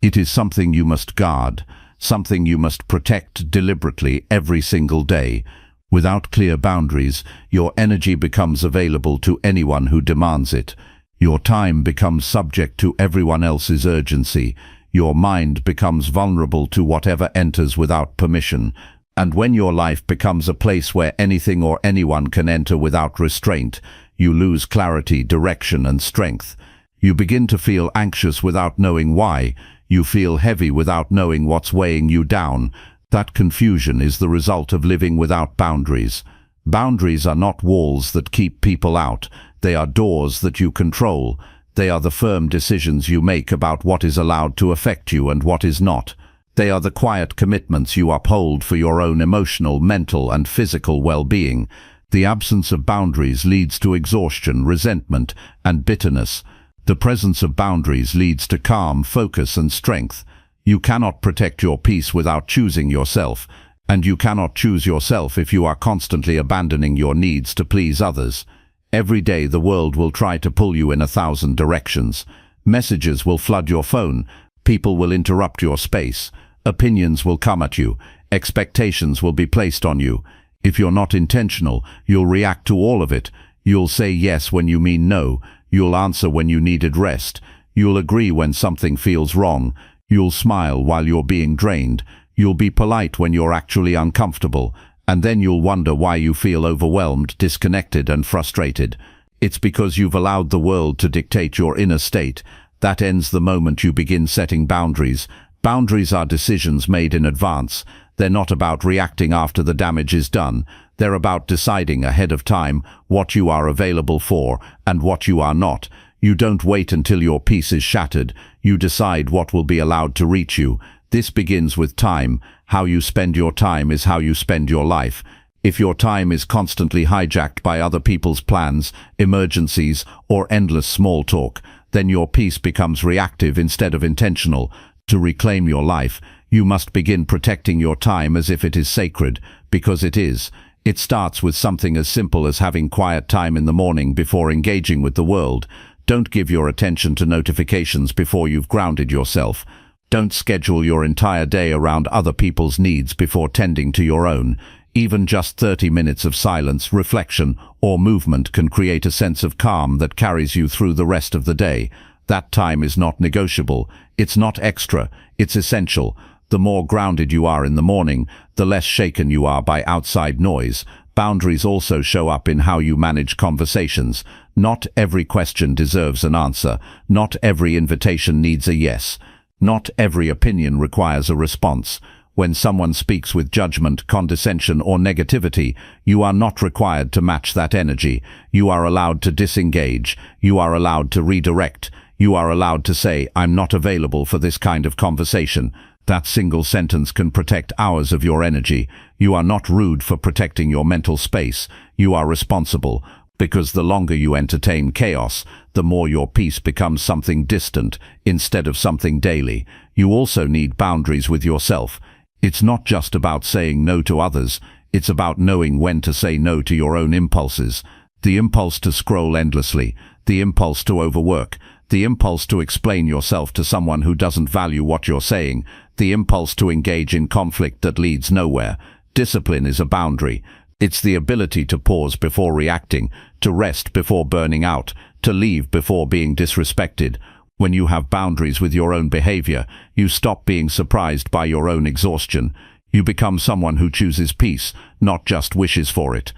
It is something you must guard, something you must protect deliberately every single day. Without clear boundaries, your energy becomes available to anyone who demands it. Your time becomes subject to everyone else's urgency. Your mind becomes vulnerable to whatever enters without permission. And when your life becomes a place where anything or anyone can enter without restraint, you lose clarity, direction, and strength. You begin to feel anxious without knowing why. You feel heavy without knowing what's weighing you down. That confusion is the result of living without boundaries. Boundaries are not walls that keep people out. They are doors that you control. They are the firm decisions you make about what is allowed to affect you and what is not. They are the quiet commitments you uphold for your own emotional, mental, and physical well-being. The absence of boundaries leads to exhaustion, resentment, and bitterness. The presence of boundaries leads to calm, focus, and strength. You cannot protect your peace without choosing yourself, and you cannot choose yourself if you are constantly abandoning your needs to please others. Every day the world will try to pull you in 1,000 directions. Messages will flood your phone. People will interrupt your space. Opinions will come at you. Expectations will be placed on you. If you're not intentional, you'll react to all of it. You'll say yes when you mean no. You'll answer when you needed rest. You'll agree when something feels wrong. You'll smile while you're being drained. You'll be polite when you're actually uncomfortable. And then you'll wonder why you feel overwhelmed, disconnected, and frustrated. It's because you've allowed the world to dictate your inner state. That ends the moment you begin setting boundaries. Boundaries are decisions made in advance. They're not about reacting after the damage is done. They're about deciding ahead of time what you are available for and what you are not. You don't wait until your peace is shattered. You decide what will be allowed to reach you. This begins with time. How you spend your time is how you spend your life. If your time is constantly hijacked by other people's plans, emergencies, or endless small talk, then your peace becomes reactive instead of intentional. To reclaim your life, you must begin protecting your time as if it is sacred, because it is. It starts with something as simple as having quiet time in the morning before engaging with the world. Don't give your attention to notifications before you've grounded yourself. Don't schedule your entire day around other people's needs before tending to your own. Even just 30 minutes of silence, reflection, or movement can create a sense of calm that carries you through the rest of the day. That time is not negotiable. It's not extra. It's essential. The more grounded you are in the morning, the less shaken you are by outside noise. Boundaries also show up in how you manage conversations. Not every question deserves an answer. Not every invitation needs a yes. Not every opinion requires a response. When someone speaks with judgment, condescension, or negativity, you are not required to match that energy. You are allowed to disengage. You are allowed to redirect. You are allowed to say, "I'm not available for this kind of conversation." That single sentence can protect hours of your energy. You are not rude for protecting your mental space. You are responsible. Because the longer you entertain chaos, the more your peace becomes something distant instead of something daily. You also need boundaries with yourself. It's not just about saying no to others. It's about knowing when to say no to your own impulses. The impulse to scroll endlessly, the impulse to overwork, the impulse to explain yourself to someone who doesn't value what you're saying, the impulse to engage in conflict that leads nowhere. Discipline is a boundary. It's the ability to pause before reacting, to rest before burning out, to leave before being disrespected. When you have boundaries with your own behavior, you stop being surprised by your own exhaustion. You become someone who chooses peace, not just wishes for it.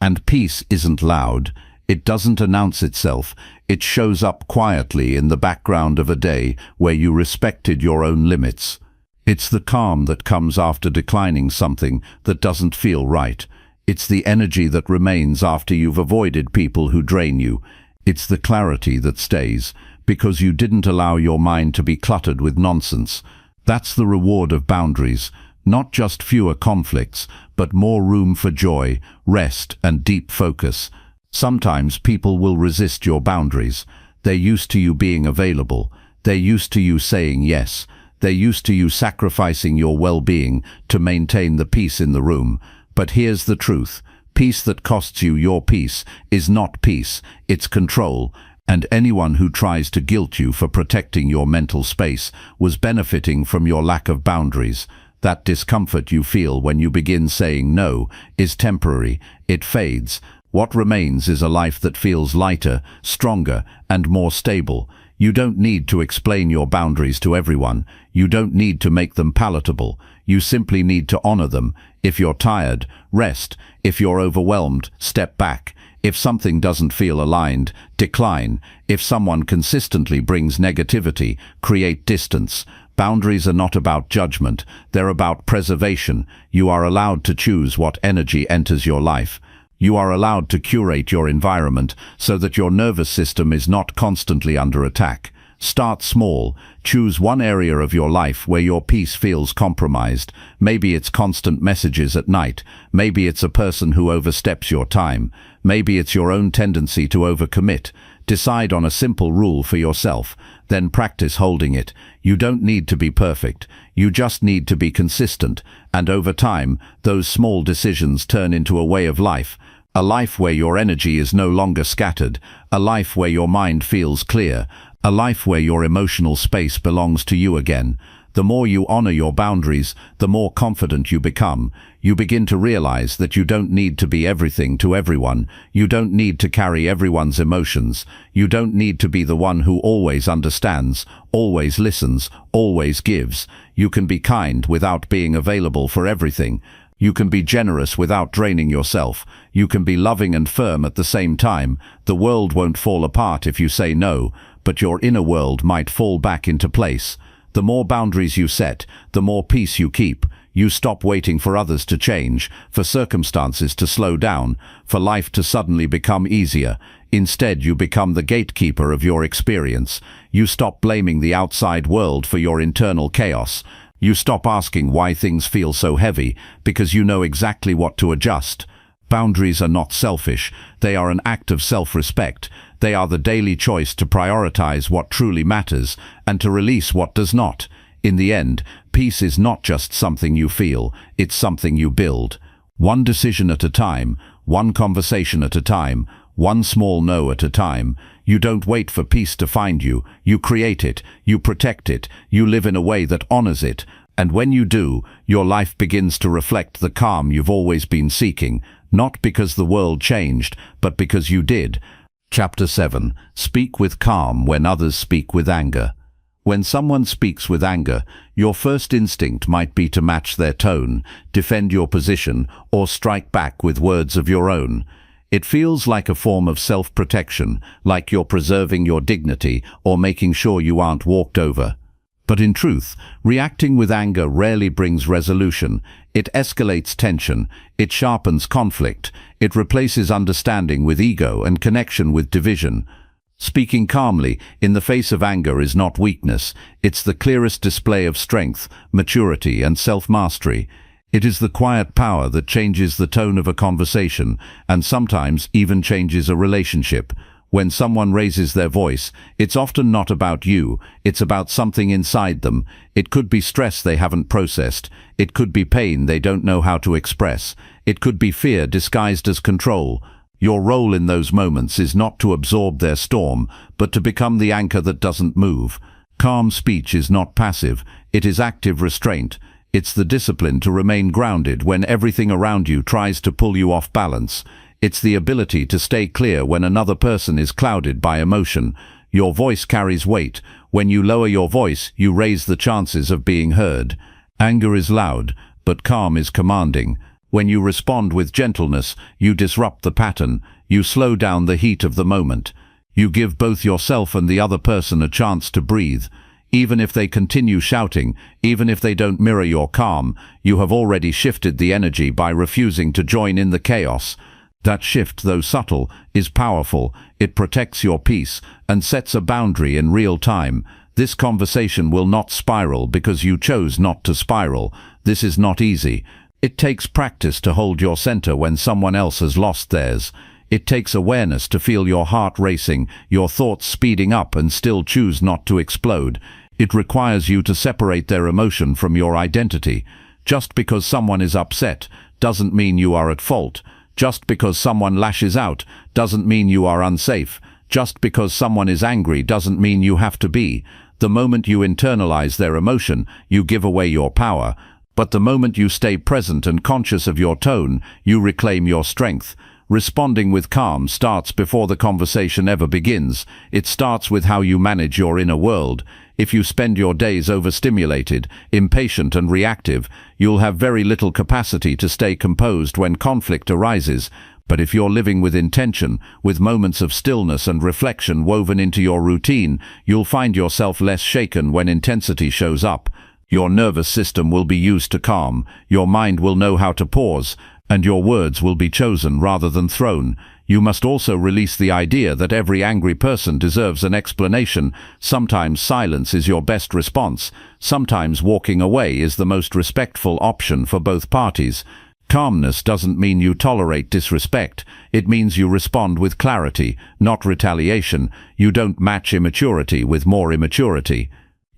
And peace isn't loud. It doesn't announce itself. It shows up quietly in the background of a day where you respected your own limits. It's the calm that comes after declining something that doesn't feel right. It's the energy that remains after you've avoided people who drain you. It's the clarity that stays, because you didn't allow your mind to be cluttered with nonsense. That's the reward of boundaries. Not just fewer conflicts, but more room for joy, rest, and deep focus. Sometimes people will resist your boundaries. They're used to you being available. They're used to you saying yes. They're used to you sacrificing your well-being to maintain the peace in the room. But here's the truth. Peace that costs you your peace is not peace, it's control. And anyone who tries to guilt you for protecting your mental space was benefiting from your lack of boundaries. That discomfort you feel when you begin saying no is temporary. It fades. What remains is a life that feels lighter, stronger, and more stable. You don't need to explain your boundaries to everyone. You don't need to make them palatable. You simply need to honor them. If you're tired, rest. If you're overwhelmed, step back. If something doesn't feel aligned, decline. If someone consistently brings negativity, create distance. Boundaries are not about judgment. They're about preservation. You are allowed to choose what energy enters your life. You are allowed to curate your environment so that your nervous system is not constantly under attack. Start small. Choose one area of your life where your peace feels compromised. Maybe it's constant messages at night. Maybe it's a person who oversteps your time. Maybe it's your own tendency to overcommit. Decide on a simple rule for yourself, then practice holding it. You don't need to be perfect. You just need to be consistent. And over time, those small decisions turn into a way of life. A life where your energy is no longer scattered. A life where your mind feels clear. A life where your emotional space belongs to you again. The more you honor your boundaries, the more confident you become. You begin to realize that you don't need to be everything to everyone. You don't need to carry everyone's emotions. You don't need to be the one who always understands, always listens, always gives. You can be kind without being available for everything. You can be generous without draining yourself. You can be loving and firm at the same time. The world won't fall apart if you say no, but your inner world might fall back into place. The more boundaries you set, the more peace you keep. You stop waiting for others to change, for circumstances to slow down, for life to suddenly become easier. Instead, you become the gatekeeper of your experience. You stop blaming the outside world for your internal chaos. You stop asking why things feel so heavy, because you know exactly what to adjust. Boundaries are not selfish. They are an act of self-respect. They are the daily choice to prioritize what truly matters and to release what does not. In the end, peace is not just something you feel, it's something you build. One decision at a time, one conversation at a time, one small no at a time. You don't wait for peace to find you. You create it, you protect it, you live in a way that honors it. And when you do, your life begins to reflect the calm you've always been seeking, not because the world changed, but because you did. Chapter 7. Speak with calm when others speak with anger. When someone speaks with anger, your first instinct might be to match their tone, defend your position, or strike back with words of your own. It feels like a form of self-protection, like you're preserving your dignity or making sure you aren't walked over. But in truth, reacting with anger rarely brings resolution. It escalates tension, it sharpens conflict, it replaces understanding with ego and connection with division. Speaking calmly in the face of anger is not weakness, it's the clearest display of strength, maturity, and self-mastery. It is the quiet power that changes the tone of a conversation and sometimes even changes a relationship. When someone raises their voice, it's often not about you, it's about something inside them. It could be stress they haven't processed. It could be pain they don't know how to express. It could be fear disguised as control. Your role in those moments is not to absorb their storm, but to become the anchor that doesn't move. Calm speech is not passive, it is active restraint. It's the discipline to remain grounded when everything around you tries to pull you off balance. It's the ability to stay clear when another person is clouded by emotion. Your voice carries weight. When you lower your voice, you raise the chances of being heard. Anger is loud, but calm is commanding. When you respond with gentleness, you disrupt the pattern. You slow down the heat of the moment. You give both yourself and the other person a chance to breathe. Even if they continue shouting, even if they don't mirror your calm, you have already shifted the energy by refusing to join in the chaos. That shift, though subtle, is powerful. It protects your peace and sets a boundary in real time. This conversation will not spiral because you chose not to spiral. This is not easy. It takes practice to hold your center when someone else has lost theirs. It takes awareness to feel your heart racing, your thoughts speeding up and still choose not to explode. It requires you to separate their emotion from your identity. Just because someone is upset doesn't mean you are at fault. Just because someone lashes out doesn't mean you are unsafe. Just because someone is angry doesn't mean you have to be. The moment you internalize their emotion, you give away your power. But the moment you stay present and conscious of your tone, you reclaim your strength. Responding with calm starts before the conversation ever begins. It starts with how you manage your inner world. If you spend your days overstimulated, impatient and reactive, you'll have very little capacity to stay composed when conflict arises. But if you're living with intention, with moments of stillness and reflection woven into your routine, you'll find yourself less shaken when intensity shows up. Your nervous system will be used to calm, your mind will know how to pause, and your words will be chosen rather than thrown. You must also release the idea that every angry person deserves an explanation. Sometimes silence is your best response. Sometimes walking away is the most respectful option for both parties. Calmness doesn't mean you tolerate disrespect. It means you respond with clarity, not retaliation. You don't match immaturity with more immaturity.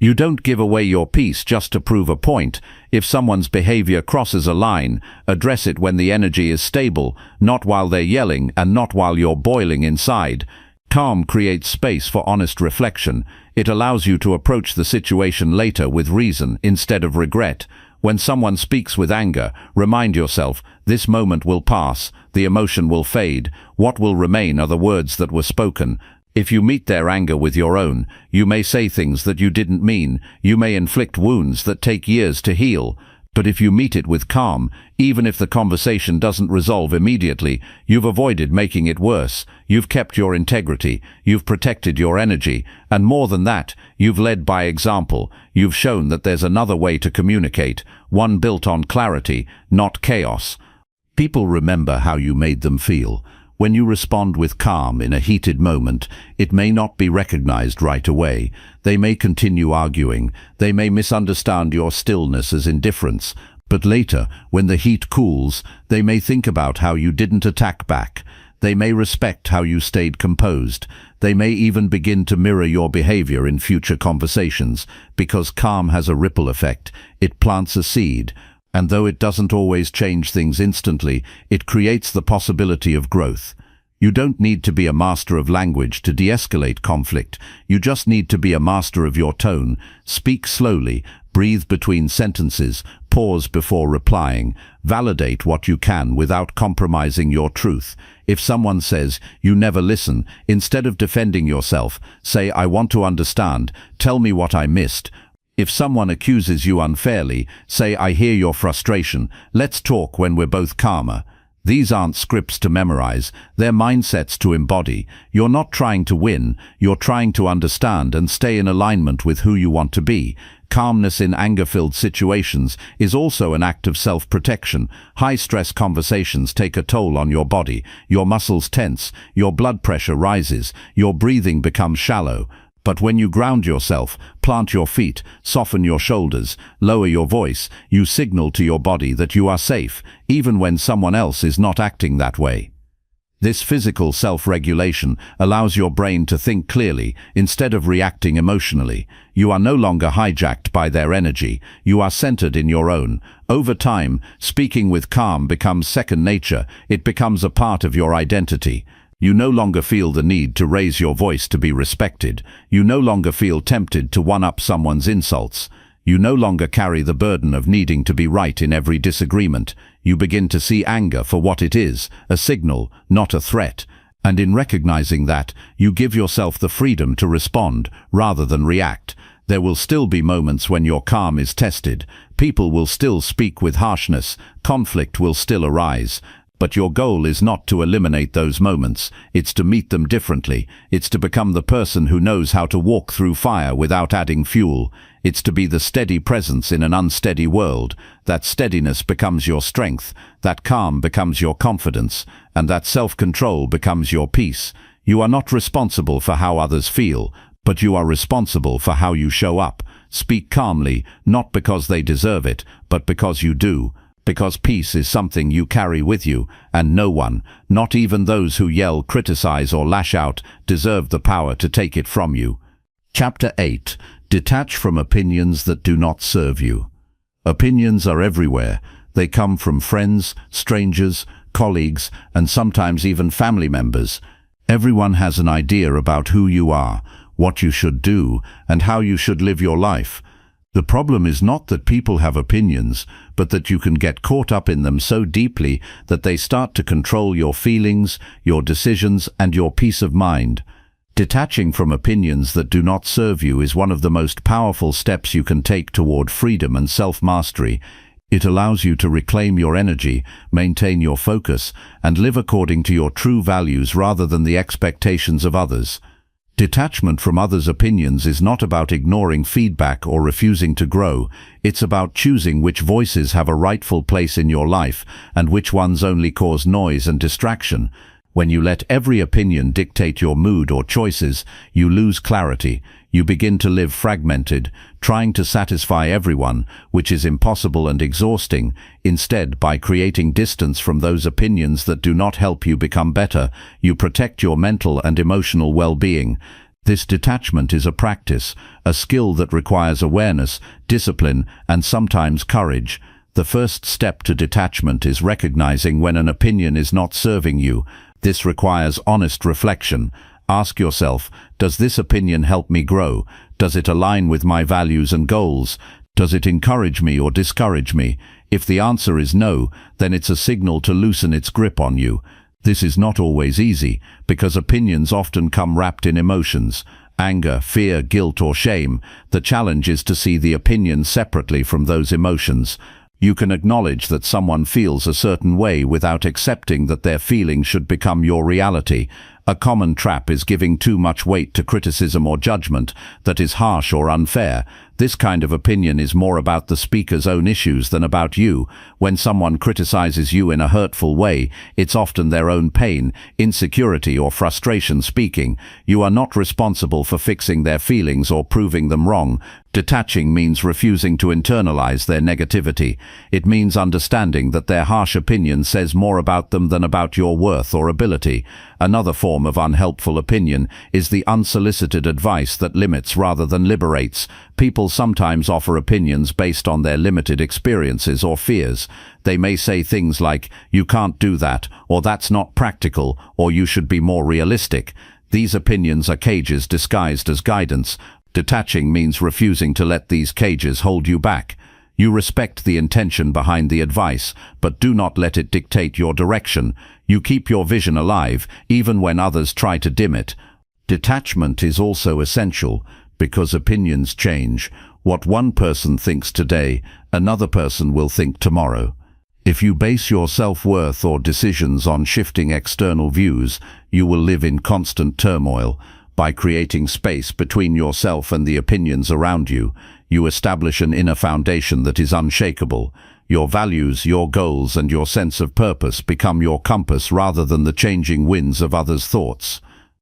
You don't give away your peace just to prove a point. If someone's behavior crosses a line, address it when the energy is stable, not while they're yelling and not while you're boiling inside. Calm creates space for honest reflection. It allows you to approach the situation later with reason instead of regret. When someone speaks with anger, remind yourself, this moment will pass, the emotion will fade. What will remain are the words that were spoken. If you meet their anger with your own, you may say things that you didn't mean. You may inflict wounds that take years to heal. But if you meet it with calm, even if the conversation doesn't resolve immediately, you've avoided making it worse. You've kept your integrity. You've protected your energy. And more than that, you've led by example. You've shown that there's another way to communicate, one built on clarity, not chaos. People remember how you made them feel. When you respond with calm in a heated moment, it may not be recognized right away. They may continue arguing. They may misunderstand your stillness as indifference. But later, when the heat cools, they may think about how you didn't attack back. They may respect how you stayed composed. They may even begin to mirror your behavior in future conversations. Because calm has a ripple effect. It plants a seed. And though it doesn't always change things instantly, it creates the possibility of growth. You don't need to be a master of language to de-escalate conflict. You just need to be a master of your tone. Speak slowly, breathe between sentences, pause before replying. Validate what you can without compromising your truth. If someone says, "You never listen," instead of defending yourself, say, "I want to understand. Tell me what I missed." If someone accuses you unfairly, say, "I hear your frustration. Let's talk when we're both calmer." These aren't scripts to memorize, they're mindsets to embody. You're not trying to win, you're trying to understand and stay in alignment with who you want to be. Calmness in anger-filled situations is also an act of self-protection. High-stress conversations take a toll on your body. Your muscles tense, your blood pressure rises, your breathing becomes shallow. But when you ground yourself, plant your feet, soften your shoulders, lower your voice, you signal to your body that you are safe, even when someone else is not acting that way. This physical self-regulation allows your brain to think clearly instead of reacting emotionally. You are no longer hijacked by their energy. You are centered in your own. Over time, speaking with calm becomes second nature. It becomes a part of your identity. You no longer feel the need to raise your voice to be respected. You no longer feel tempted to one-up someone's insults. You no longer carry the burden of needing to be right in every disagreement. You begin to see anger for what it is, a signal, not a threat. And in recognizing that, you give yourself the freedom to respond rather than react. There will still be moments when your calm is tested. People will still speak with harshness. Conflict will still arise. But your goal is not to eliminate those moments. It's to meet them differently. It's to become the person who knows how to walk through fire without adding fuel. It's to be the steady presence in an unsteady world. That steadiness becomes your strength. That calm becomes your confidence. And that self-control becomes your peace. You are not responsible for how others feel, but you are responsible for how you show up. Speak calmly, not because they deserve it, but because you do. Because peace is something you carry with you, and no one, not even those who yell, criticize, or lash out, deserve the power to take it from you. Chapter 8. Detach from opinions that do not serve you. Opinions are everywhere. They come from friends, strangers, colleagues, and sometimes even family members. Everyone has an idea about who you are, what you should do, and how you should live your life. The problem is not that people have opinions, but that you can get caught up in them so deeply that they start to control your feelings, your decisions, and your peace of mind. Detaching from opinions that do not serve you is one of the most powerful steps you can take toward freedom and self-mastery. It allows you to reclaim your energy, maintain your focus, and live according to your true values rather than the expectations of others. Detachment from others' opinions is not about ignoring feedback or refusing to grow. It's about choosing which voices have a rightful place in your life and which ones only cause noise and distraction. When you let every opinion dictate your mood or choices, you lose clarity. You begin to live fragmented, trying to satisfy everyone, which is impossible and exhausting. Instead, by creating distance from those opinions that do not help you become better, you protect your mental and emotional well-being. This detachment is a practice, a skill that requires awareness, discipline, and sometimes courage. The first step to detachment is recognizing when an opinion is not serving you. This requires honest reflection. Ask yourself, does this opinion help me grow? Does it align with my values and goals? Does it encourage me or discourage me? If the answer is no, then it's a signal to loosen its grip on you. This is not always easy, because opinions often come wrapped in emotions, anger, fear, guilt, or shame. The challenge is to see the opinion separately from those emotions. You can acknowledge that someone feels a certain way without accepting that their feelings should become your reality. A common trap is giving too much weight to criticism or judgment that is harsh or unfair. This kind of opinion is more about the speaker's own issues than about you. When someone criticizes you in a hurtful way, it's often their own pain, insecurity, or frustration speaking. You are not responsible for fixing their feelings or proving them wrong. Detaching means refusing to internalize their negativity. It means understanding that their harsh opinion says more about them than about your worth or ability. Another form of unhelpful opinion is the unsolicited advice that limits rather than liberates. People sometimes offer opinions based on their limited experiences or fears. They may say things like, "You can't do that," or "That's not practical," or "You should be more realistic." These opinions are cages disguised as guidance. Detaching means refusing to let these cages hold you back. You respect the intention behind the advice, but do not let it dictate your direction. You keep your vision alive, even when others try to dim it. Detachment is also essential, because opinions change. What one person thinks today, another person will think tomorrow. If you base your self-worth or decisions on shifting external views, you will live in constant turmoil. By creating space between yourself and the opinions around you, you establish an inner foundation that is unshakable. Your values, your goals, and your sense of purpose become your compass rather than the changing winds of others' thoughts.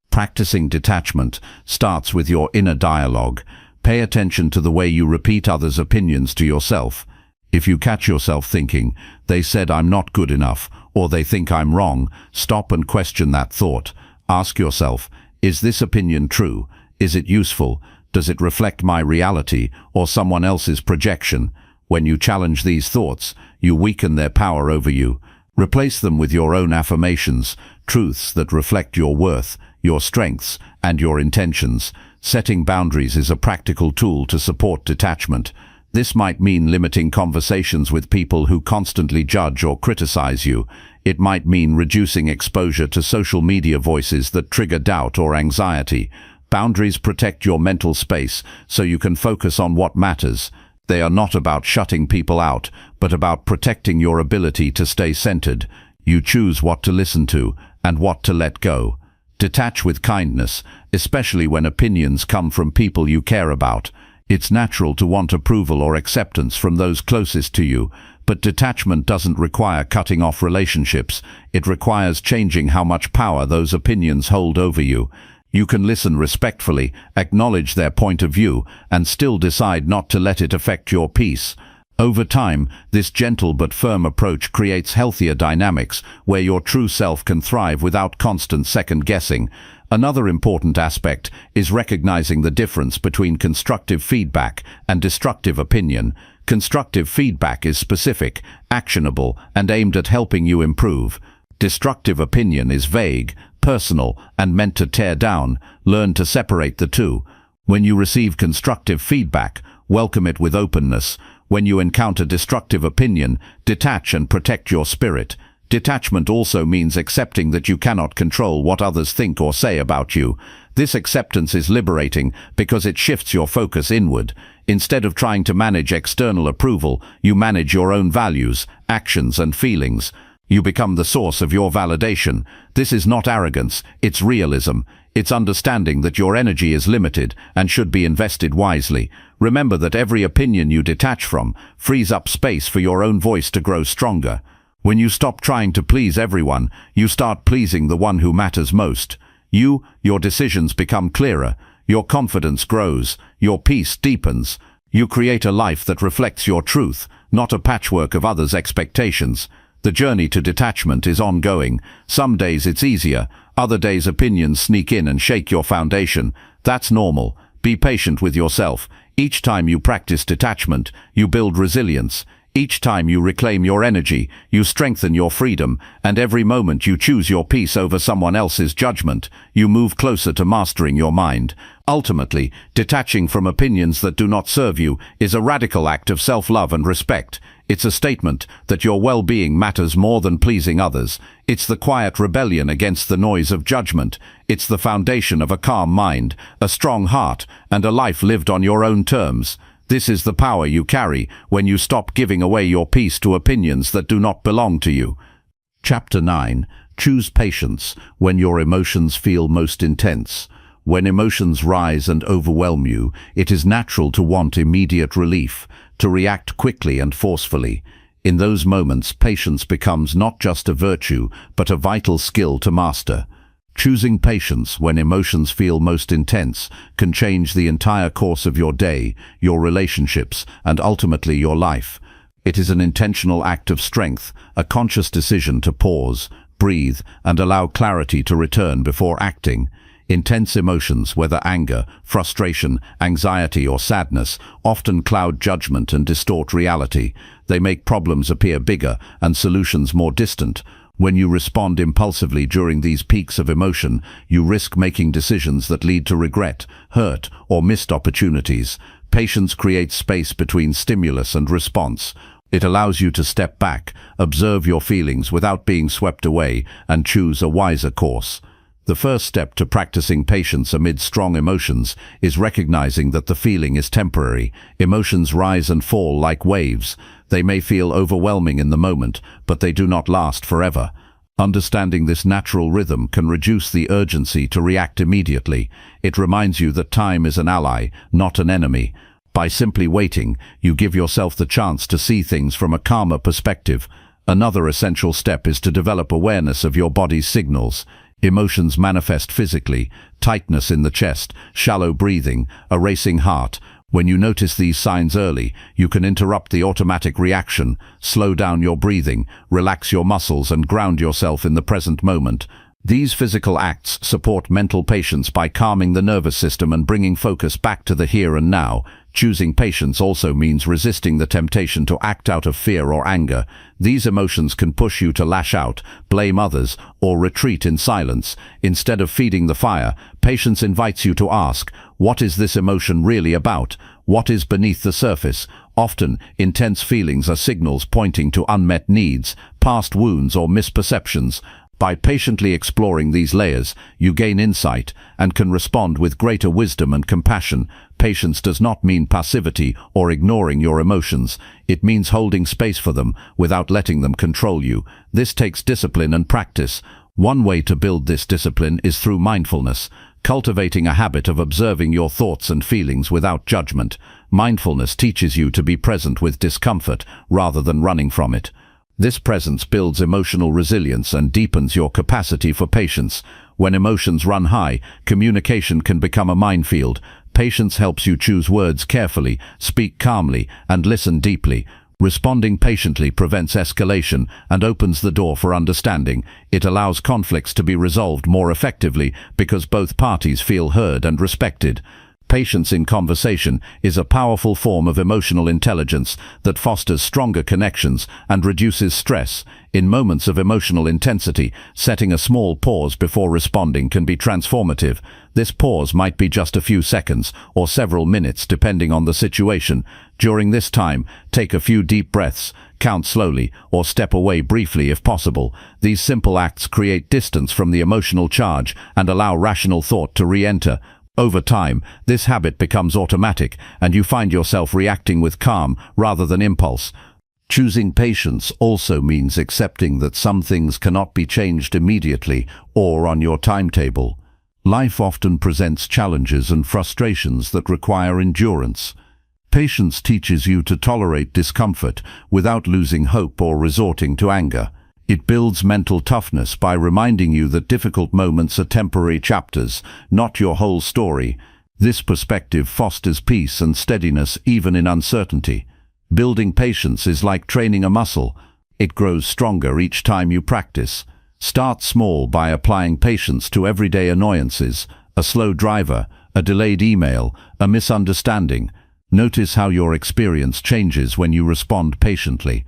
Practicing detachment starts with your inner dialogue. Pay attention to the way you repeat others' opinions to yourself. If you catch yourself thinking, "They said I'm not good enough," or "They think I'm wrong," stop and question that thought. Ask yourself, is this opinion true? Is it useful? Does it reflect my reality or someone else's projection? When you challenge these thoughts, you weaken their power over you. Replace them with your own affirmations, truths that reflect your worth, your strengths, and your intentions. Setting boundaries is a practical tool to support detachment. This might mean limiting conversations with people who constantly judge or criticize you. It might mean reducing exposure to social media voices that trigger doubt or anxiety. Boundaries protect your mental space so you can focus on what matters. They are not about shutting people out, but about protecting your ability to stay centered. You choose what to listen to and what to let go. Detach with kindness, especially when opinions come from people you care about. It's natural to want approval or acceptance from those closest to you, but detachment doesn't require cutting off relationships. It requires changing how much power those opinions hold over you. You can listen respectfully, acknowledge their point of view, and still decide not to let it affect your peace. Over time, this gentle but firm approach creates healthier dynamics where your true self can thrive without constant second-guessing. Another important aspect is recognizing the difference between constructive feedback and destructive opinion. Constructive feedback is specific, actionable, and aimed at helping you improve. Destructive opinion is vague, personal, and meant to tear down. Learn to separate the two. When you receive constructive feedback, welcome it with openness. When you encounter destructive opinion, detach and protect your spirit. Detachment also means accepting that you cannot control what others think or say about you. This acceptance is liberating because it shifts your focus inward. Instead of trying to manage external approval, you manage your own values, actions, and feelings. You become the source of your validation. This is not arrogance, it's realism. It's understanding that your energy is limited and should be invested wisely. Remember that every opinion you detach from frees up space for your own voice to grow stronger. When you stop trying to please everyone, you start pleasing the one who matters most. Your decisions become clearer, your confidence grows, your peace deepens. You create a life that reflects your truth, not a patchwork of others' expectations. The journey to detachment is ongoing. Some days it's easier, other days opinions sneak in and shake your foundation. That's normal. Be patient with yourself. Each time you practice detachment, you build resilience. Each time you reclaim your energy, you strengthen your freedom, and every moment you choose your peace over someone else's judgment, you move closer to mastering your mind. Ultimately, detaching from opinions that do not serve you is a radical act of self-love and respect. It's a statement that your well-being matters more than pleasing others. It's the quiet rebellion against the noise of judgment. It's the foundation of a calm mind, a strong heart, and a life lived on your own terms. This is the power you carry when you stop giving away your peace to opinions that do not belong to you. Chapter 9. Choose patience when your emotions feel most intense. When emotions rise and overwhelm you, it is natural to want immediate relief, to react quickly and forcefully. In those moments, patience becomes not just a virtue, but a vital skill to master. Choosing patience when emotions feel most intense can change the entire course of your day, your relationships, and ultimately your life. It is an intentional act of strength, a conscious decision to pause, breathe, and allow clarity to return before acting. Intense emotions, whether anger, frustration, anxiety, or sadness, often cloud judgment and distort reality. They make problems appear bigger and solutions more distant. When you respond impulsively during these peaks of emotion, you risk making decisions that lead to regret, hurt, or missed opportunities. Patience creates space between stimulus and response. It allows you to step back, observe your feelings without being swept away, and choose a wiser course. The first step to practicing patience amid strong emotions is recognizing that the feeling is temporary. Emotions rise and fall like waves. They may feel overwhelming in the moment, but they do not last forever. Understanding this natural rhythm can reduce the urgency to react immediately. It reminds you that time is an ally, not an enemy. By simply waiting, you give yourself the chance to see things from a calmer perspective. Another essential step is to develop awareness of your body's signals. Emotions manifest physically: tightness in the chest, shallow breathing, a racing heart. When you notice these signs early, you can interrupt the automatic reaction, slow down your breathing, relax your muscles, and ground yourself in the present moment. These physical acts support mental patience by calming the nervous system and bringing focus back to the here and now. Choosing patience also means resisting the temptation to act out of fear or anger. These emotions can push you to lash out, blame others, or retreat in silence. Instead of feeding the fire, patience invites you to ask, what is this emotion really about? What is beneath the surface? Often, intense feelings are signals pointing to unmet needs, past wounds or misperceptions. By patiently exploring these layers, you gain insight and can respond with greater wisdom and compassion. Patience does not mean passivity or ignoring your emotions. It means holding space for them without letting them control you. This takes discipline and practice. One way to build this discipline is through mindfulness, cultivating a habit of observing your thoughts and feelings without judgment. Mindfulness teaches you to be present with discomfort rather than running from it. This presence builds emotional resilience and deepens your capacity for patience. When emotions run high, communication can become a minefield. Patience helps you choose words carefully, speak calmly, and listen deeply. Responding patiently prevents escalation and opens the door for understanding. It allows conflicts to be resolved more effectively because both parties feel heard and respected. Patience in conversation is a powerful form of emotional intelligence that fosters stronger connections and reduces stress. In moments of emotional intensity, setting a small pause before responding can be transformative. This pause might be just a few seconds or several minutes depending on the situation. During this time, take a few deep breaths, count slowly, or step away briefly if possible. These simple acts create distance from the emotional charge and allow rational thought to re-enter. Over time, this habit becomes automatic, and you find yourself reacting with calm rather than impulse. Choosing patience also means accepting that some things cannot be changed immediately or on your timetable. Life often presents challenges and frustrations that require endurance. Patience teaches you to tolerate discomfort without losing hope or resorting to anger. It builds mental toughness by reminding you that difficult moments are temporary chapters, not your whole story. This perspective fosters peace and steadiness even in uncertainty. Building patience is like training a muscle. It grows stronger each time you practice. Start small by applying patience to everyday annoyances, a slow driver, a delayed email, a misunderstanding. Notice how your experience changes when you respond patiently.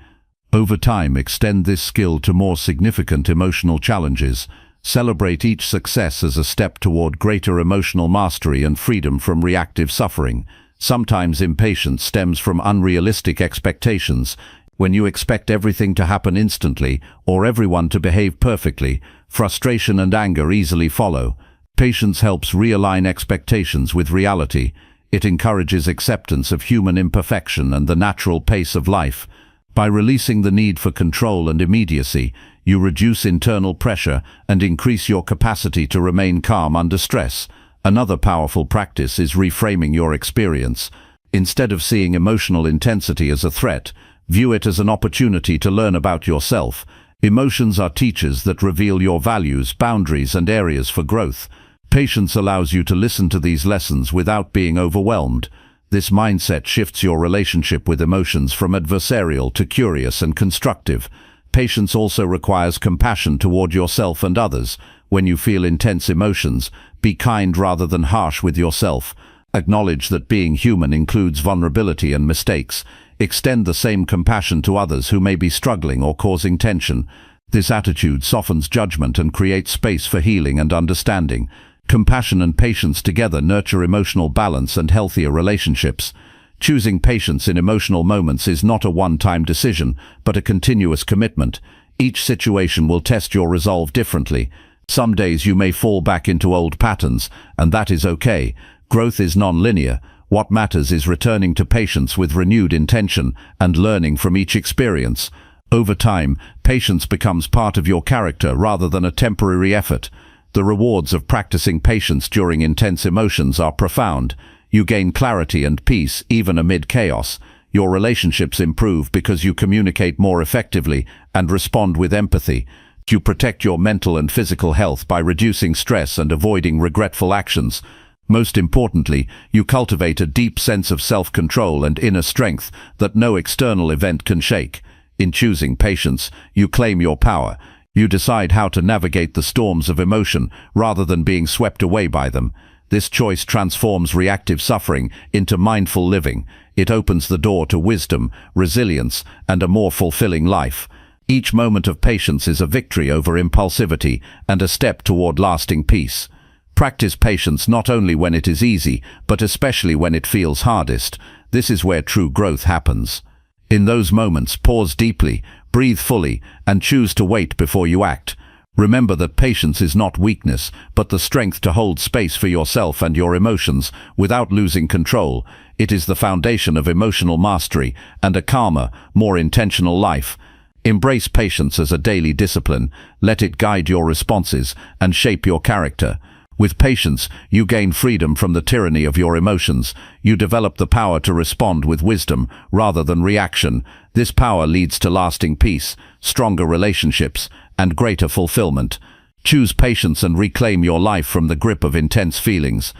Over time, extend this skill to more significant emotional challenges. Celebrate each success as a step toward greater emotional mastery and freedom from reactive suffering. Sometimes impatience stems from unrealistic expectations. When you expect everything to happen instantly or everyone to behave perfectly, frustration and anger easily follow. Patience helps realign expectations with reality. It encourages acceptance of human imperfection and the natural pace of life. By releasing the need for control and immediacy, you reduce internal pressure and increase your capacity to remain calm under stress. Another powerful practice is reframing your experience. Instead of seeing emotional intensity as a threat, view it as an opportunity to learn about yourself. Emotions are teachers that reveal your values, boundaries, and areas for growth. Patience allows you to listen to these lessons without being overwhelmed. This mindset shifts your relationship with emotions from adversarial to curious and constructive. Patience also requires compassion toward yourself and others. When you feel intense emotions, be kind rather than harsh with yourself. Acknowledge that being human includes vulnerability and mistakes. Extend the same compassion to others who may be struggling or causing tension. This attitude softens judgment and creates space for healing and understanding. Compassion and patience together nurture emotional balance and healthier relationships. Choosing patience in emotional moments is not a one-time decision, but a continuous commitment. Each situation will test your resolve differently. Some days you may fall back into old patterns, and that is okay. Growth is non-linear. What matters is returning to patience with renewed intention and learning from each experience. Over time, patience becomes part of your character rather than a temporary effort. The rewards of practicing patience during intense emotions are profound. You gain clarity and peace even amid chaos. Your relationships improve because you communicate more effectively and respond with empathy. You protect your mental and physical health by reducing stress and avoiding regretful actions. Most importantly, you cultivate a deep sense of self-control and inner strength that no external event can shake. In choosing patience, you claim your power. You decide how to navigate the storms of emotion rather than being swept away by them. This choice transforms reactive suffering into mindful living. It opens the door to wisdom, resilience, and a more fulfilling life. Each moment of patience is a victory over impulsivity and a step toward lasting peace. Practice patience not only when it is easy, but especially when it feels hardest. This is where true growth happens. In those moments, pause deeply, breathe fully, and choose to wait before you act. Remember that patience is not weakness, but the strength to hold space for yourself and your emotions without losing control. It is the foundation of emotional mastery and a calmer, more intentional life. Embrace patience as a daily discipline. Let it guide your responses and shape your character. With patience, you gain freedom from the tyranny of your emotions. You develop the power to respond with wisdom rather than reaction. This power leads to lasting peace, stronger relationships, and greater fulfillment. Choose patience and reclaim your life from the grip of intense feelings.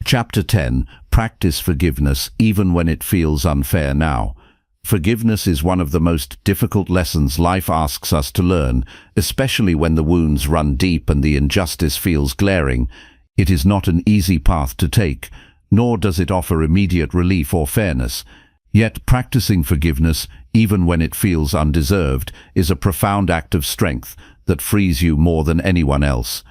Chapter 10. Practice forgiveness even when it feels unfair now. Forgiveness is one of the most difficult lessons life asks us to learn, especially when the wounds run deep and the injustice feels glaring. It is not an easy path to take, nor does it offer immediate relief or fairness. Yet practicing forgiveness, even when it feels undeserved, is a profound act of strength that frees you more than anyone else.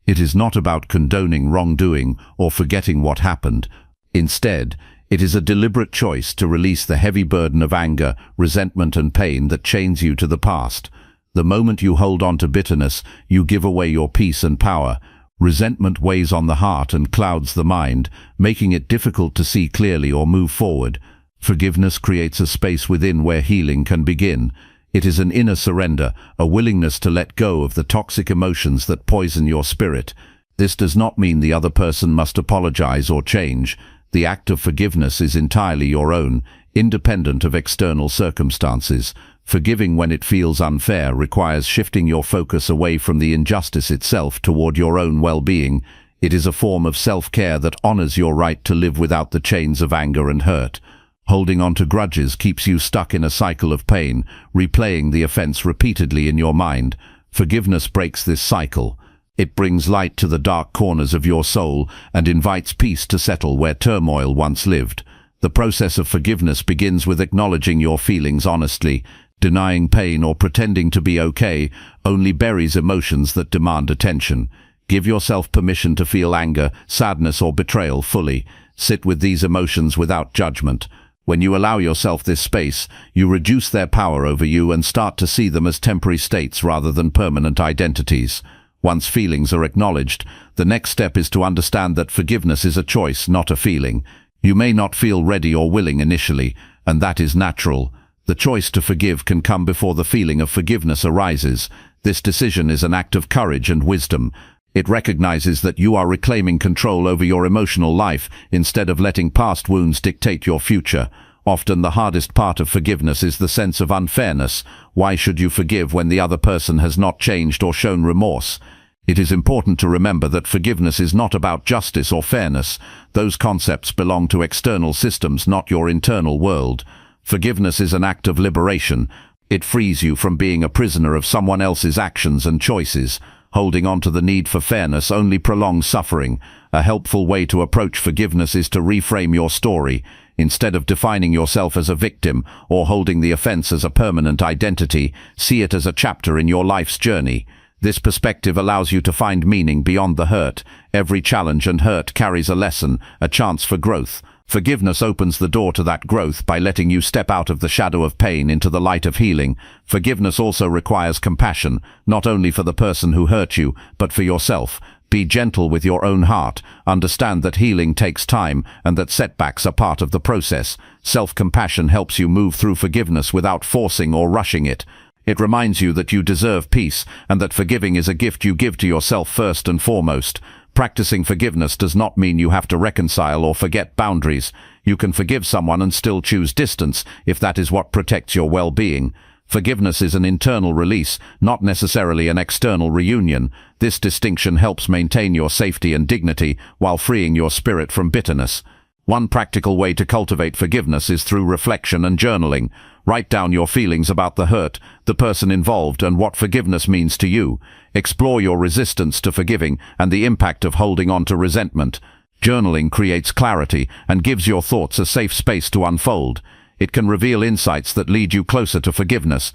It is not about condoning wrongdoing or forgetting what happened. Instead, it is a deliberate choice to release the heavy burden of anger, resentment, and pain that chains you to the past. The moment you hold on to bitterness, you give away your peace and power. Resentment weighs on the heart and clouds the mind, making it difficult to see clearly or move forward. Forgiveness creates a space within where healing can begin. It is an inner surrender, a willingness to let go of the toxic emotions that poison your spirit. This does not mean the other person must apologize or change. The act of forgiveness is entirely your own, independent of external circumstances. Forgiving when it feels unfair requires shifting your focus away from the injustice itself toward your own well-being. It is a form of self-care that honors your right to live without the chains of anger and hurt. Holding on to grudges keeps you stuck in a cycle of pain, replaying the offense repeatedly in your mind. Forgiveness breaks this cycle. It brings light to the dark corners of your soul and invites peace to settle where turmoil once lived. The process of forgiveness begins with acknowledging your feelings honestly. Denying pain or pretending to be okay only buries emotions that demand attention. Give yourself permission to feel anger, sadness, or betrayal fully. Sit with these emotions without judgment. When you allow yourself this space, you reduce their power over you and start to see them as temporary states rather than permanent identities. Once feelings are acknowledged, the next step is to understand that forgiveness is a choice, not a feeling. You may not feel ready or willing initially, and that is natural. The choice to forgive can come before the feeling of forgiveness arises. This decision is an act of courage and wisdom. It recognizes that you are reclaiming control over your emotional life instead of letting past wounds dictate your future. Often the hardest part of forgiveness is the sense of unfairness. Why should you forgive when the other person has not changed or shown remorse? It is important to remember that forgiveness is not about justice or fairness. Those concepts belong to external systems, not your internal world. Forgiveness is an act of liberation. It frees you from being a prisoner of someone else's actions and choices. Holding on to the need for fairness only prolongs suffering. A helpful way to approach forgiveness is to reframe your story. Instead of defining yourself as a victim or holding the offense as a permanent identity, see it as a chapter in your life's journey. This perspective allows you to find meaning beyond the hurt. Every challenge and hurt carries a lesson, a chance for growth. Forgiveness opens the door to that growth by letting you step out of the shadow of pain into the light of healing. Forgiveness also requires compassion, not only for the person who hurt you, but for yourself. Be gentle with your own heart. Understand that healing takes time and that setbacks are part of the process. Self-compassion helps you move through forgiveness without forcing or rushing it. It reminds you that you deserve peace and that forgiving is a gift you give to yourself first and foremost. Practicing forgiveness does not mean you have to reconcile or forget boundaries. You can forgive someone and still choose distance if that is what protects your well-being. Forgiveness is an internal release, not necessarily an external reunion. This distinction helps maintain your safety and dignity while freeing your spirit from bitterness. One practical way to cultivate forgiveness is through reflection and journaling. Write down your feelings about the hurt, the person involved, and what forgiveness means to you. Explore your resistance to forgiving and the impact of holding on to resentment. Journaling creates clarity and gives your thoughts a safe space to unfold. It can reveal insights that lead you closer to forgiveness.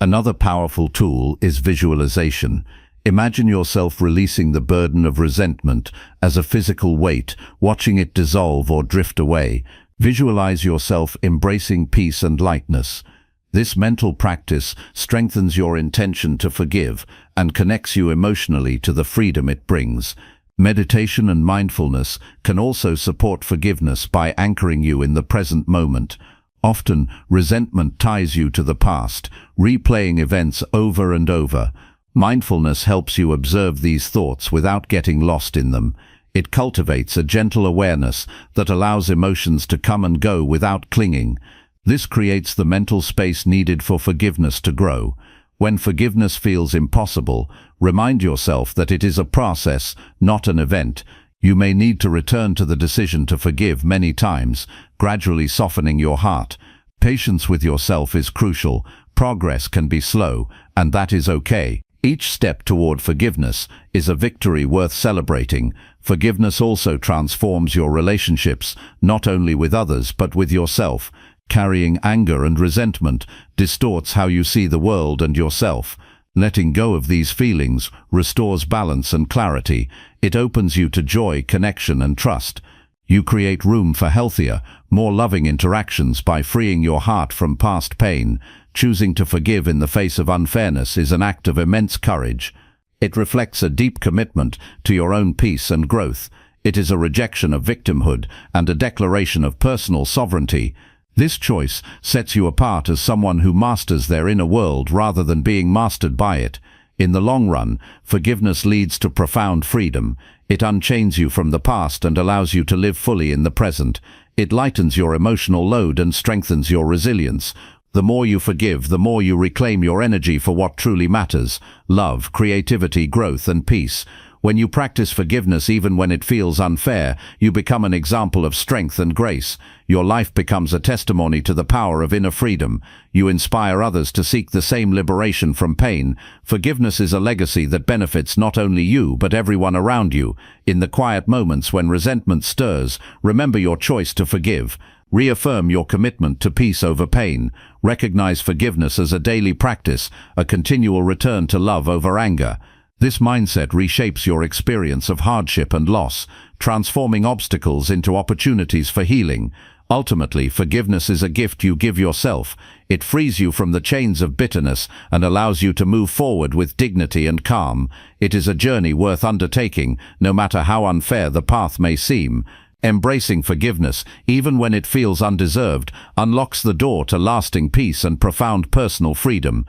Another powerful tool is visualization. Imagine yourself releasing the burden of resentment as a physical weight, watching it dissolve or drift away. Visualize yourself embracing peace and lightness. This mental practice strengthens your intention to forgive and connects you emotionally to the freedom it brings. Meditation and mindfulness can also support forgiveness by anchoring you in the present moment. Often, resentment ties you to the past, replaying events over and over. Mindfulness helps you observe these thoughts without getting lost in them. It cultivates a gentle awareness that allows emotions to come and go without clinging. This creates the mental space needed for forgiveness to grow. When forgiveness feels impossible, remind yourself that it is a process, not an event. You may need to return to the decision to forgive many times, gradually softening your heart. Patience with yourself is crucial. Progress can be slow, and that is okay. Each step toward forgiveness is a victory worth celebrating. Forgiveness also transforms your relationships, not only with others but with yourself. Carrying anger and resentment distorts how you see the world and yourself. Letting go of these feelings restores balance and clarity. It opens you to joy, connection, and trust. You create room for healthier, more loving interactions by freeing your heart from past pain. Choosing to forgive in the face of unfairness is an act of immense courage. It reflects a deep commitment to your own peace and growth. It is a rejection of victimhood and a declaration of personal sovereignty. This choice sets you apart as someone who masters their inner world rather than being mastered by it. In the long run, forgiveness leads to profound freedom. It unchains you from the past and allows you to live fully in the present. It lightens your emotional load and strengthens your resilience. The more you forgive, the more you reclaim your energy for what truly matters: love, creativity, growth, and peace. When you practice forgiveness even when it feels unfair, you become an example of strength and grace. Your life becomes a testimony to the power of inner freedom. You inspire others to seek the same liberation from pain. Forgiveness is a legacy that benefits not only you but everyone around you. In the quiet moments when resentment stirs, remember your choice to forgive. Reaffirm your commitment to peace over pain. Recognize forgiveness as a daily practice, a continual return to love over anger. This mindset reshapes your experience of hardship and loss, transforming obstacles into opportunities for healing. Ultimately, forgiveness is a gift you give yourself. It frees you from the chains of bitterness and allows you to move forward with dignity and calm. It is a journey worth undertaking, no matter how unfair the path may seem. Embracing forgiveness, even when it feels undeserved, unlocks the door to lasting peace and profound personal freedom.